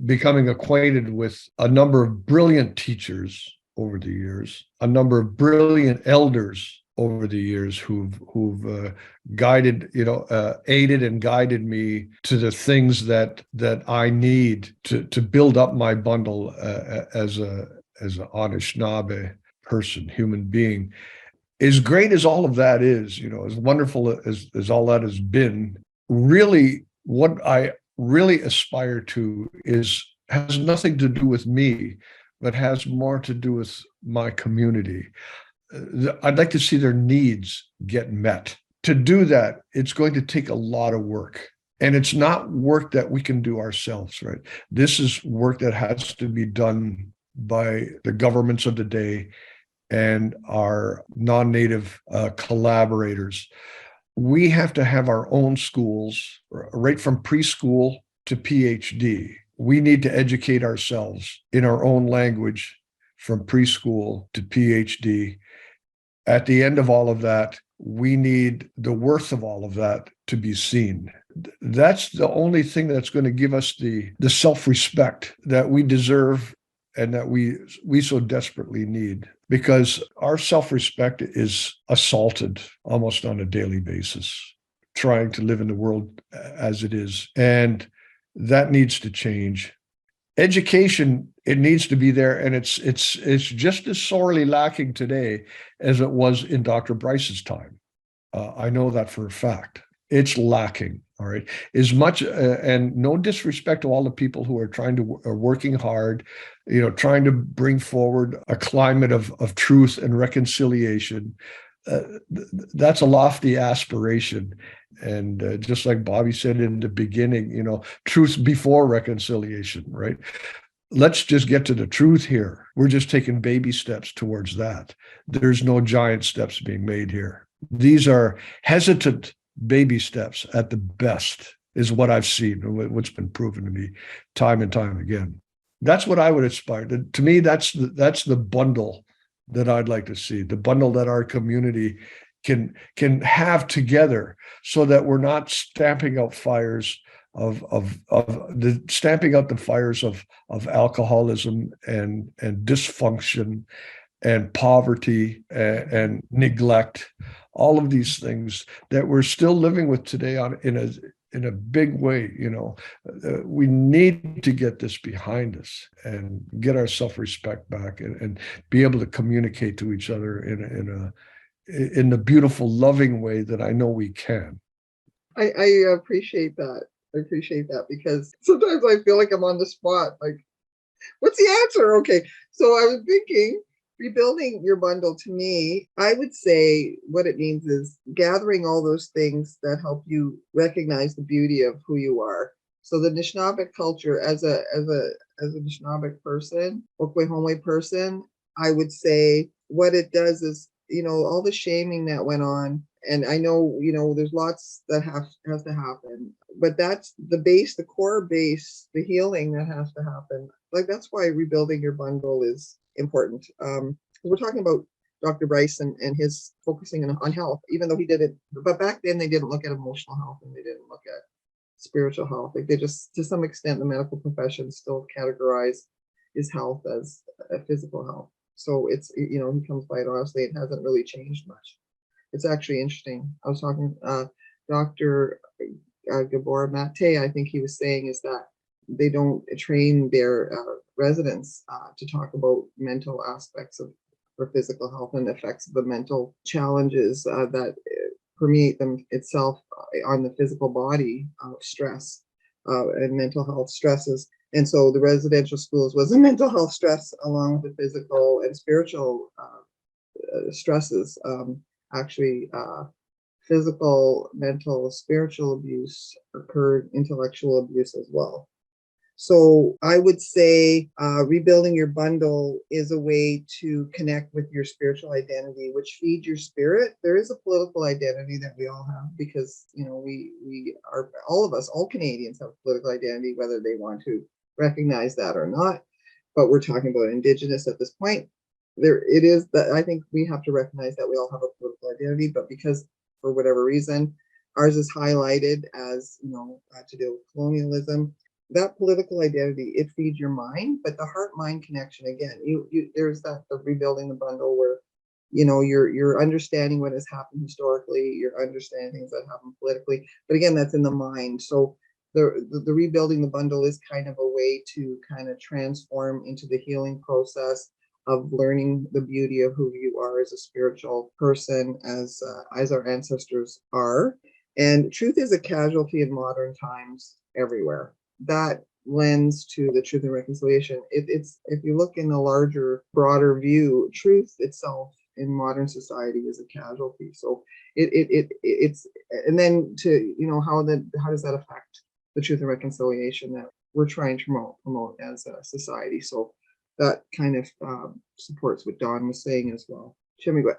D: becoming acquainted with a number of brilliant teachers over the years, a number of brilliant elders over the years who've guided, aided and guided me to the things that I need to build up my bundle as an Anishinaabe person, human being. As great as all of that is, as wonderful as all that has been, really what I really aspire to has nothing to do with me, but has more to do with my community. I'd like to see their needs get met. To do that, it's going to take a lot of work. And it's not work that we can do ourselves, right? This is work that has to be done by the governments of the day and our non-native collaborators. We have to have our own schools, right from preschool to PhD. We need to educate ourselves in our own language from preschool to PhD. at the end of all of that, we need the worth of all of that to be seen. That's the only thing that's going to give us the self-respect that we deserve and that we so desperately need, because our self-respect is assaulted almost on a daily basis, trying to live in the world as it is. And that needs to change. Education, it needs to be there, and it's just as sorely lacking today as it was in Dr. Bryce's time. I know that for a fact. It's lacking. All right. As much, and no disrespect to all the people who are working hard, trying to bring forward a climate of truth and reconciliation. That's a lofty aspiration. And just like Bobby said in the beginning, truth before reconciliation, right? Let's just get to the truth here. We're just taking baby steps towards that. There's no giant steps being made here. These are hesitant baby steps at the best, is what I've seen, what's been proven to me time and time again. That's what I would aspire to. To me, that's the bundle that I'd like to see, the bundle that our community can have together, so that we're not stamping out fires of alcoholism and dysfunction and poverty and neglect, all of these things that we're still living with today in a big way. We need to get this behind us and get our self-respect back and be able to communicate to each other in the beautiful, loving way that I know we can.
C: I appreciate that. I appreciate that, because sometimes I feel like I'm on the spot. Like, what's the answer? Okay. So I was thinking, rebuilding your bundle, to me, I would say what it means is gathering all those things that help you recognize the beauty of who you are. So the Anishinaabeg culture, as a Anishinaabeg person, Okwe person, I would say what it does is, all the shaming that went on. And I know, there's lots that has to happen, but that's the base, the core base, the healing that has to happen. Like, that's why rebuilding your bundle is important. We're talking about Dr. Bryce and his focusing on health, even though he did it, but back then they didn't look at emotional health and they didn't look at spiritual health. Like, they just, to some extent, the medical profession still categorize his health as a physical health. So it's, he comes by it honestly, it hasn't really changed much. It's actually interesting. I was talking Dr. Gabor Mate, I think he was saying, is that they don't train their residents to talk about mental aspects of or physical health and effects of the mental challenges that permeate them itself on the physical body, stress and mental health stresses. And so the residential schools was a mental health stress along with the physical and spiritual stresses. Actually, physical, mental, spiritual abuse occurred, intellectual abuse as well. So I would say rebuilding your bundle is a way to connect with your spiritual identity, which feeds your spirit. There is a political identity that we all have, because we are, all of us, all Canadians have political identity, whether they want to recognize that or not. But we're talking about Indigenous at this point. There it is that I think we have to recognize that we all have a political identity, but because for whatever reason ours is highlighted as to deal with colonialism, that political identity, it feeds your mind, but the heart-mind connection, again, there's the rebuilding the bundle where you're understanding what has happened historically, you're understanding things that happen politically, but again, that's in the mind. So the rebuilding the bundle is kind of a way to kind of transform into the healing process of learning the beauty of who you are as a spiritual person, as our ancestors are. And truth is a casualty in modern times everywhere. That lends to the truth and reconciliation. It's if you look in the larger, broader view, truth itself in modern society is a casualty. So it's and then to how does that affect the truth and reconciliation that we're trying to promote as a society? So that kind of supports what Don was saying as well. Miigwech.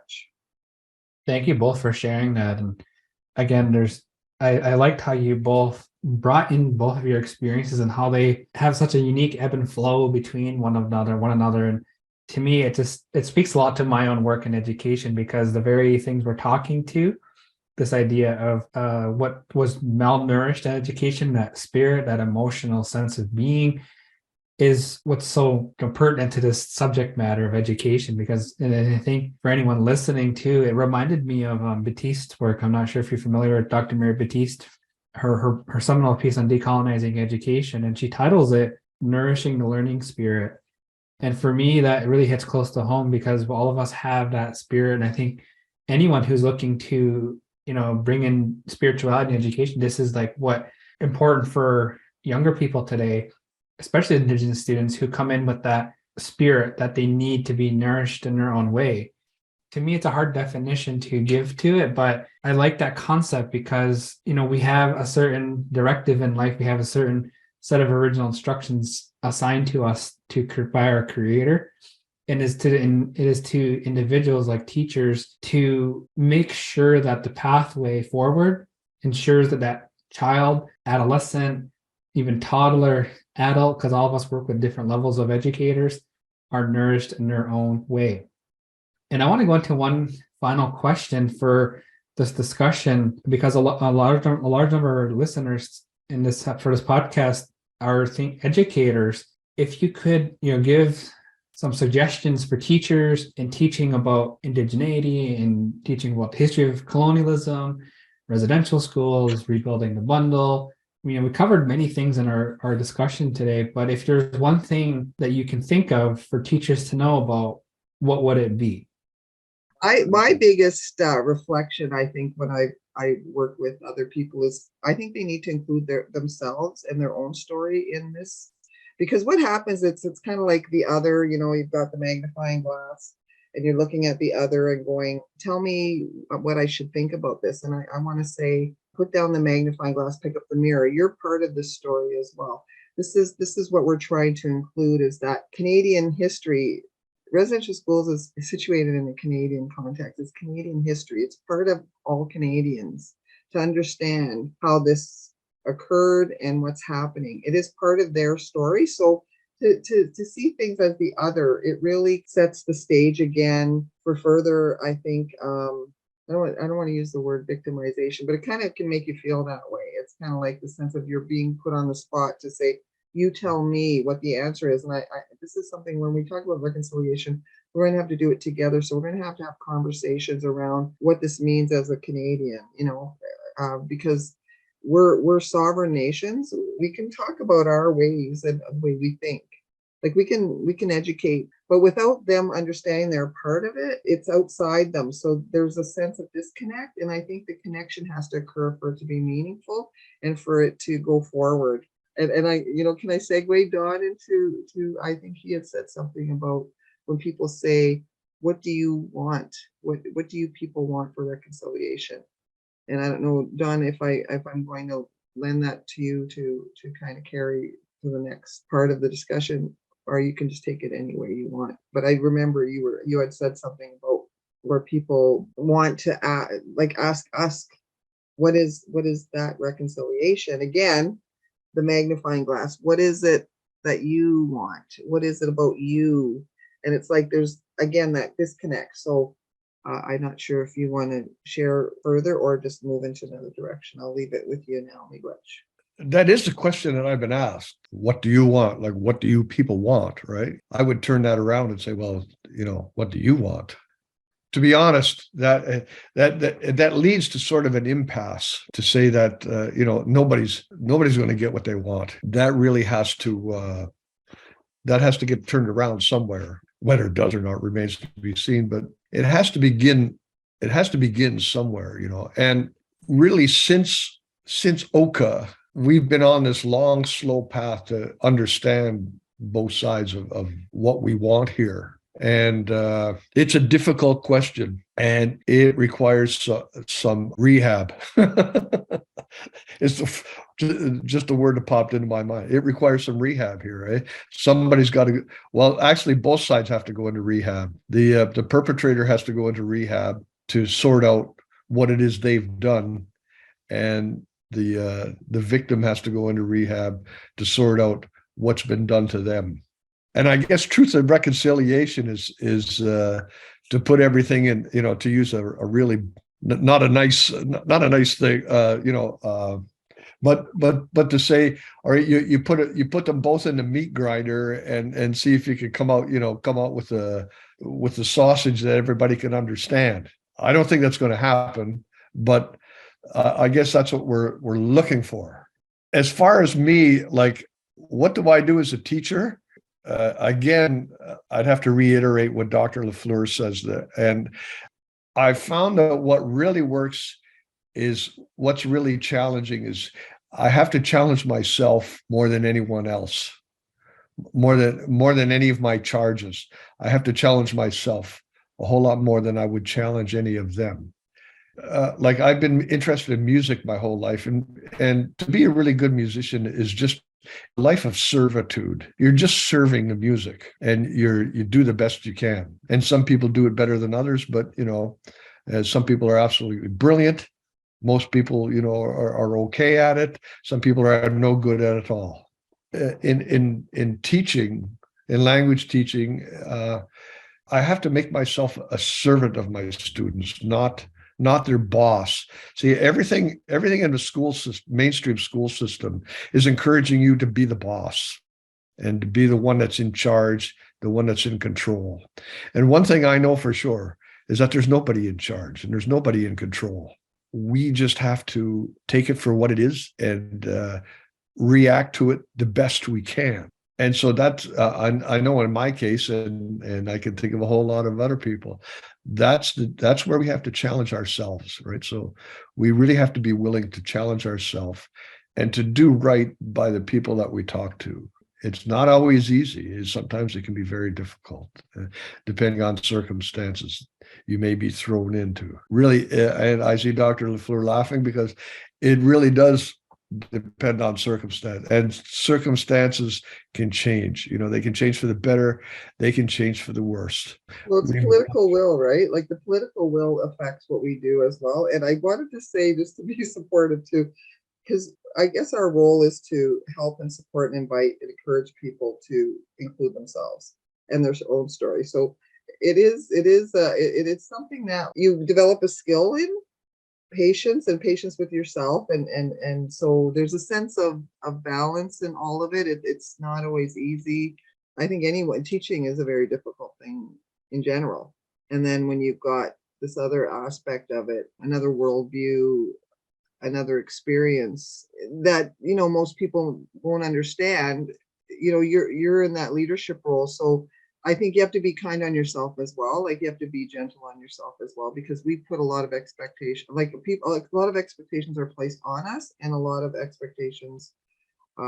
E: Thank you both for sharing that. And again, I liked how you both brought in both of your experiences and how they have such a unique ebb and flow between one another. And to me, it speaks a lot to my own work in education, because the very things we're talking to, this idea of what was malnourished in education, that spirit, that emotional sense of being, is what's so pertinent to this subject matter of education. Because, and I think for anyone listening too, it reminded me of Baptiste's work. I'm not sure if you're familiar with Dr. Mary Baptiste, her seminal piece on decolonizing education, and she titles it "Nourishing the Learning Spirit." And for me, that really hits close to home, because all of us have that spirit. And I think anyone who's looking to, bring in spirituality in education, this is like what important for younger people today, especially Indigenous students who come in with that spirit that they need to be nourished in their own way. To me, it's a hard definition to give to it, but I like that concept because, we have a certain directive in life. We have a certain set of original instructions assigned to us by our creator. And it is to individuals like teachers to make sure that the pathway forward ensures that child, adolescent, even toddler, adult, because all of us work with different levels of educators, are nourished in their own way. And I want to go into one final question for this discussion, because a large number of our listeners for this podcast are educators. If you could, give some suggestions for teachers in teaching about indigeneity and teaching about the history of colonialism, residential schools, rebuilding the bundle. We covered many things in our discussion today, but if there's one thing that you can think of for teachers to know about, what would it be?
C: My biggest reflection, I think, when I work with other people is I think they need to include themselves and their own story in this, because what happens, it's kind of like the other, you've got the magnifying glass and you're looking at the other and going, tell me what I should think about this. And I want to say, put down the magnifying glass, pick up the mirror. You're part of this story as well. This is what we're trying to include, is that Canadian history. Residential schools is situated in a Canadian context. It's Canadian history. It's part of all Canadians to understand how this occurred and what's happening. It is part of their story. So to see things as the other, it really sets the stage again for further, I think, I don't want to use the word victimization, but it kind of can make you feel that way. It's kind of like the sense of you're being put on the spot to say, you tell me what the answer is. And I this is something, when we talk about reconciliation, we're going to have to do it together. So we're going to have conversations around what this means as a Canadian, because we're sovereign nations. We can talk about our ways and the way we think. Like we can educate, but without them understanding they're part of it, it's outside them. So there's a sense of disconnect. And I think the connection has to occur for it to be meaningful and for it to go forward. And I, can I segue Don into I think he had said something about when people say, what do you want? What do you people want for reconciliation? And I don't know, Don, if I'm going to lend that to you to kind of carry to the next part of the discussion, or you can just take it any way you want. But I remember you had said something about where people want to ask us, what is that reconciliation? Again, the magnifying glass. What is it that you want? What is it about you? And it's like there's again that disconnect. So I'm not sure if you want to share further or just move into another direction. I'll leave it with you now, Miigwech.
D: That is the question that I've been asked. What do you want? Like, what do you people want, right? I would turn that around and say, well, what do you want? To be honest, that leads to sort of an impasse to say that nobody's going to get what they want. That really has to get turned around somewhere. Whether it does or not remains to be seen, but it has to begin. It has to begin somewhere, And really, since Oka, we've been on this long, slow path to understand both sides of what we want here. And it's a difficult question, and it requires some rehab. It's just a word that popped into my mind. It requires some rehab here, right? Somebody's got to. Well, actually, both sides have to go into rehab. The perpetrator has to go into rehab to sort out what it is they've done, and the victim has to go into rehab to sort out what's been done to them. And I guess truth and reconciliation is to put everything in, to use a really not a nice thing, but to say, all right, you put them both in the meat grinder and see if you can come out with the sausage that everybody can understand. I don't think that's going to happen, but I guess that's what we're looking for. As far as me, like, what do I do as a teacher? Again, I'd have to reiterate what Dr. Lafleur says there. And I found that what really works is what's really challenging is I have to challenge myself more than anyone else, more than any of my charges. I have to challenge myself a whole lot more than I would challenge any of them. Like, I've been interested in music my whole life, and to be a really good musician is just a life of servitude. You're just serving the music, and you do the best you can. And some people do it better than others, but some people are absolutely brilliant. Most people, are okay at it. Some people are no good at it all. In teaching, in language teaching, I have to make myself a servant of my students, not their boss. See, everything in the school system, mainstream school system, is encouraging you to be the boss and to be the one that's in charge, the one that's in control. And one thing I know for sure is that there's nobody in charge and there's nobody in control. We just have to take it for what it is and react to it the best we can. And so that's, I know in my case, and I can think of a whole lot of other people, that's where we have to challenge ourselves, right? So we really have to be willing to challenge ourselves and to do right by the people that we talk to. It's not always easy. Sometimes it can be very difficult, depending on circumstances you may be thrown into. Really, and I see Dr. Lafleur laughing because it really does depend on circumstance, and circumstances can change. They can change for the better, they can change for the worst.
C: Well, it's political will, right? Like, the political will affects what we do as well. And I wanted to say, just to be supportive too, because I guess our role is to help and support and invite and encourage people to include themselves and their own story. So it is something that you develop a skill in, patience with yourself, and so there's a sense of balance in all of it. It's not always easy. I think teaching is a very difficult thing in general, and then when you've got this other aspect of it, another worldview, another experience that most people won't understand, you're in that leadership role. So I think you have to be kind on yourself as well. Like, you have to be gentle on yourself as well, because we put a lot of expectations, a lot of expectations are placed on us, and a lot of expectations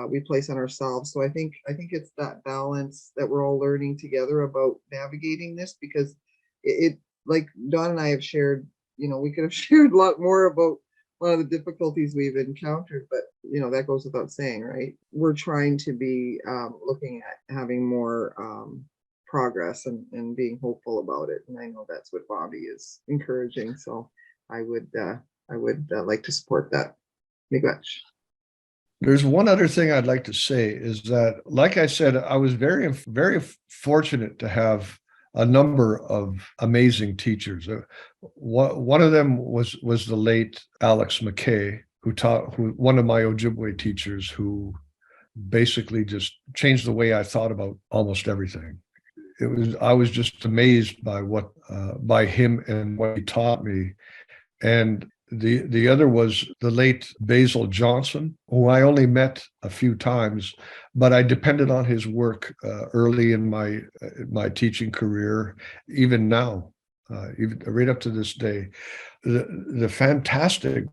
C: we place on ourselves. So I think it's that balance that we're all learning together about navigating this, because it like Don and I have shared, we could have shared a lot more about one of the difficulties we've encountered, but that goes without saying, right? We're trying to be looking at having more progress and being hopeful about it, and I know that's what Bobby is encouraging. So I would like to support that. Miigwech.
D: There's one other thing I'd like to say is that, like I said, I was very, very fortunate to have a number of amazing teachers. One of them was the late Alex McKay, who one of my Ojibwe teachers, who basically just changed the way I thought about almost everything. I was just amazed by him and what he taught me. And the other was the late Basil Johnson, who I only met a few times, but I depended on his work early in my teaching career, even now, even right up to this day. The fantastic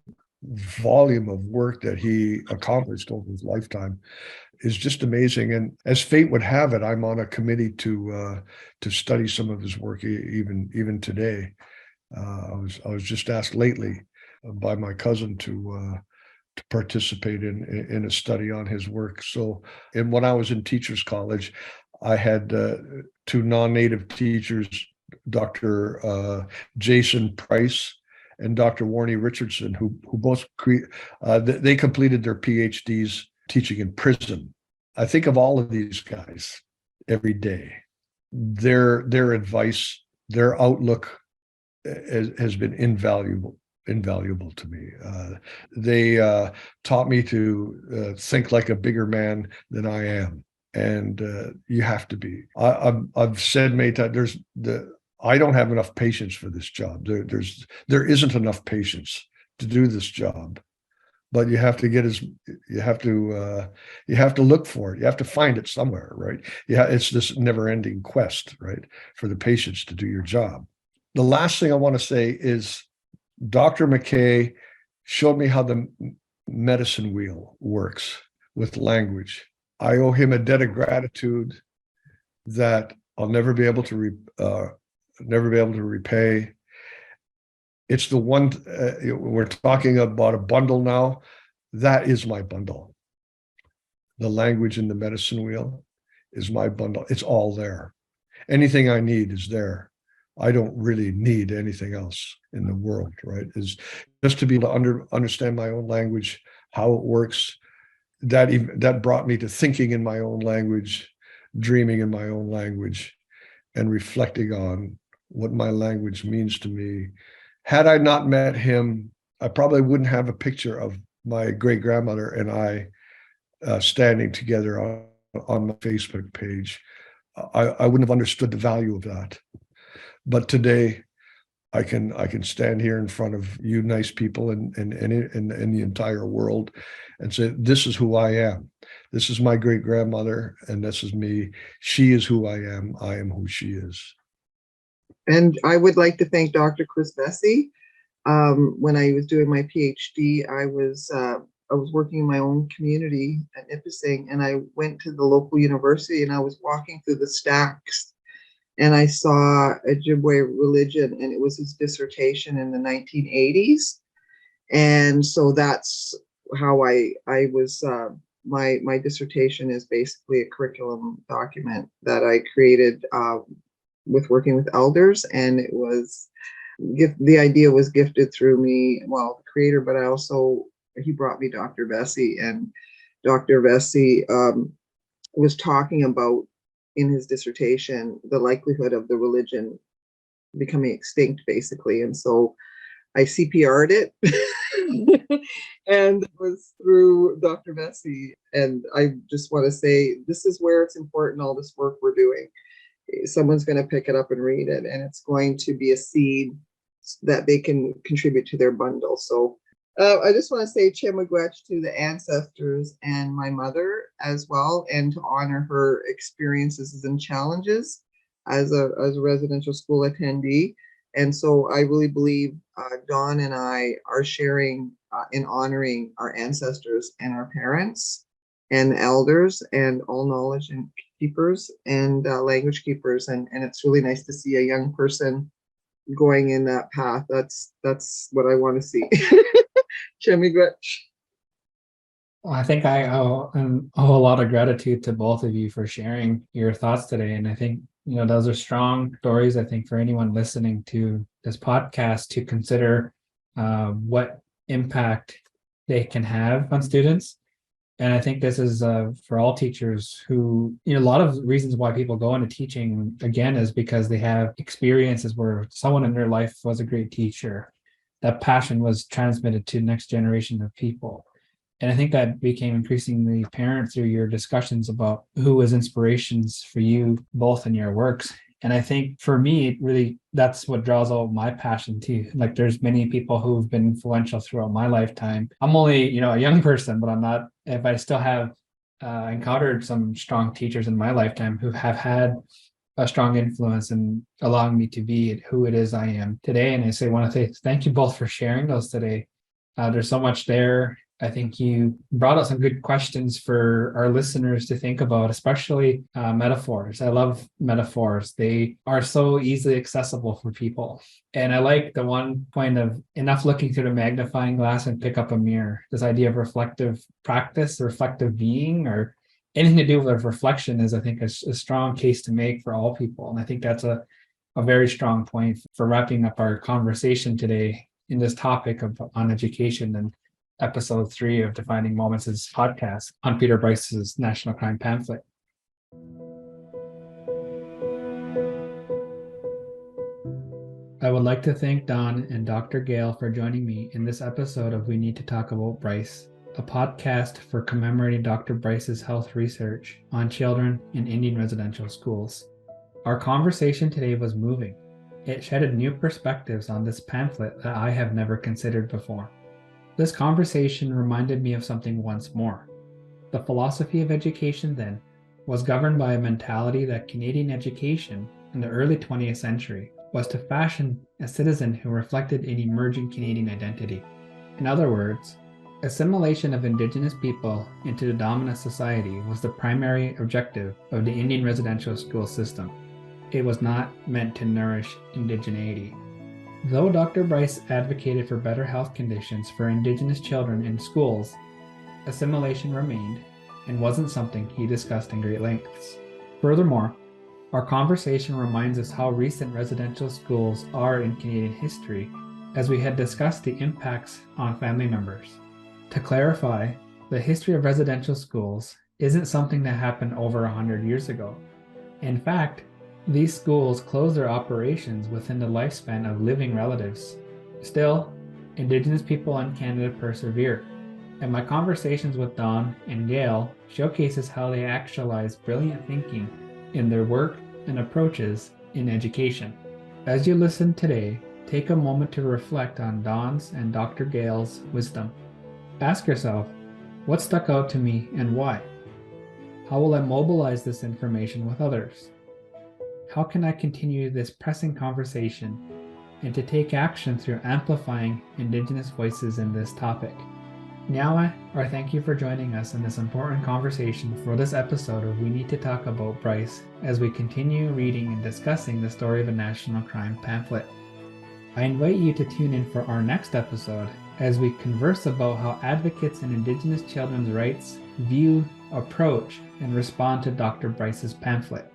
D: volume of work that he accomplished over his lifetime is just amazing. And as fate would have it, I'm on a committee to study some of his work even today. I was just asked lately by my cousin to participate in a study on his work. So, and when I was in teachers college, I had two non-native teachers, Dr. Jason Price and Dr. Warnie Richardson, who both they completed their PhDs teaching in prison. I think of all of these guys every day. Their advice, their outlook has been invaluable to me. They taught me to think like a bigger man than I am, and you have to be. I've said many times, I don't have enough patience for this job. There isn't enough patience to do this job, but you have to look for it. You have to find it somewhere, right? Yeah, it's this never-ending quest, right, for the patience to do your job. The last thing I want to say is Dr. McKay showed me how the medicine wheel works with language. I owe him a debt of gratitude that I'll never be able to repay. It's the one we're talking about, a bundle now. That is my bundle. The language in the medicine wheel is my bundle. It's all there. Anything I need is there. I don't really need anything else in the world, right? Is just to be able to understand my own language, how it works. That brought me to thinking in my own language, dreaming in my own language, and reflecting on what my language means to me. Had I not met him, I probably wouldn't have a picture of my great grandmother and I standing together on my Facebook page. I wouldn't have understood the value of that. But today, I can stand here in front of you nice people and the entire world and say, this is who I am. This is my great grandmother, and this is me. She is who I am. I am who she is.
C: And I would like to thank Dr. Chris Vesey. When I was doing my PhD, I was working in my own community at Nipissing, and I went to the local university and I was walking through the stacks and I saw Ojibwe religion, and it was his dissertation in the 1980s. And so that's how I was, my dissertation is basically a curriculum document that I created with working with elders, and it was, the idea was gifted through me, well, the creator, but he brought me Dr. Vesey, and Dr. Vesey was talking about in his dissertation the likelihood of the religion becoming extinct, basically. And so I CPR'd it and it was through Dr. Vesey. And I just want to say, this is where it's important, all this work we're doing. Someone's going to pick it up and read it, and it's going to be a seed that they can contribute to their bundle. So I just want to say Miigwech to the ancestors and my mother as well, and to honor her experiences and challenges as a residential school attendee. And so I really believe Don and I are sharing in honoring our ancestors and our parents and elders and all knowledge and keepers and language keepers. And it's really nice to see a young person going in that path. That's what I want to see. Miigwech.
E: Well, I think I owe a lot of gratitude to both of you for sharing your thoughts today. And I think, those are strong stories, I think, for anyone listening to this podcast to consider what impact they can have on students. And I think this is for all teachers who, a lot of reasons why people go into teaching, again, is because they have experiences where someone in their life was a great teacher. That passion was transmitted to the next generation of people. And I think that became increasingly apparent through your discussions about who was inspirations for you both in your works. And I think for me, really, that's what draws out my passion too. Like, there's many people who've been influential throughout my lifetime. I'm only, a young person, but I still have encountered some strong teachers in my lifetime who have had a strong influence in allowing me to be who it is I am today. And I want to say thank you both for sharing those today. There's so much there. I think you brought out some good questions for our listeners to think about, especially metaphors. I love metaphors. They are so easily accessible for people. And I like the one point of enough looking through the magnifying glass and pick up a mirror. This idea of reflective practice, reflective being, or anything to do with reflection is, I think, a strong case to make for all people. And I think that's a very strong point for wrapping up our conversation today in this topic on education and episode 3 of Defining Moments' podcast on Peter Bryce's National Crime Pamphlet. I would like to thank Don and Dr. Gail for joining me in this episode of We Need to Talk About Bryce, a podcast for commemorating Dr. Bryce's health research on children in Indian residential schools. Our conversation today was moving. It shedded new perspectives on this pamphlet that I have never considered before. This conversation reminded me of something once more. The philosophy of education then was governed by a mentality that Canadian education in the early 20th century was to fashion a citizen who reflected an emerging Canadian identity. In other words, assimilation of Indigenous people into the dominant society was the primary objective of the Indian residential school system. It was not meant to nourish indigeneity. Though Dr. Bryce advocated for better health conditions for Indigenous children in schools, assimilation remained and wasn't something he discussed in great lengths. Furthermore, our conversation reminds us how recent residential schools are in Canadian history, as we had discussed the impacts on family members. To clarify, the history of residential schools isn't something that happened over 100 years ago. In fact, these schools closed their operations within the lifespan of living relatives. Still, Indigenous people in Canada persevere, and my conversations with Don and Gail showcases how they actualize brilliant thinking in their work and approaches in education. As you listen today, take a moment to reflect on Don's and Dr. Gail's wisdom. Ask yourself, what stuck out to me and why? How will I mobilize this information with others? How can I continue this pressing conversation and to take action through amplifying Indigenous voices in this topic? Nyawa, or thank you for joining us in this important conversation for this episode of We Need to Talk About Bryce as we continue reading and discussing the story of a national crime pamphlet. I invite you to tune in for our next episode as we converse about how advocates in Indigenous children's rights view, approach, and respond to Dr. Bryce's pamphlet.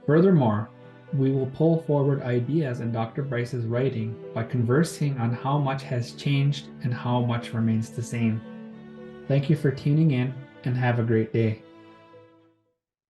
E: Furthermore, we will pull forward ideas in Dr. Bryce's writing by conversing on how much has changed and how much remains the same. Thank you for tuning in and have a great day.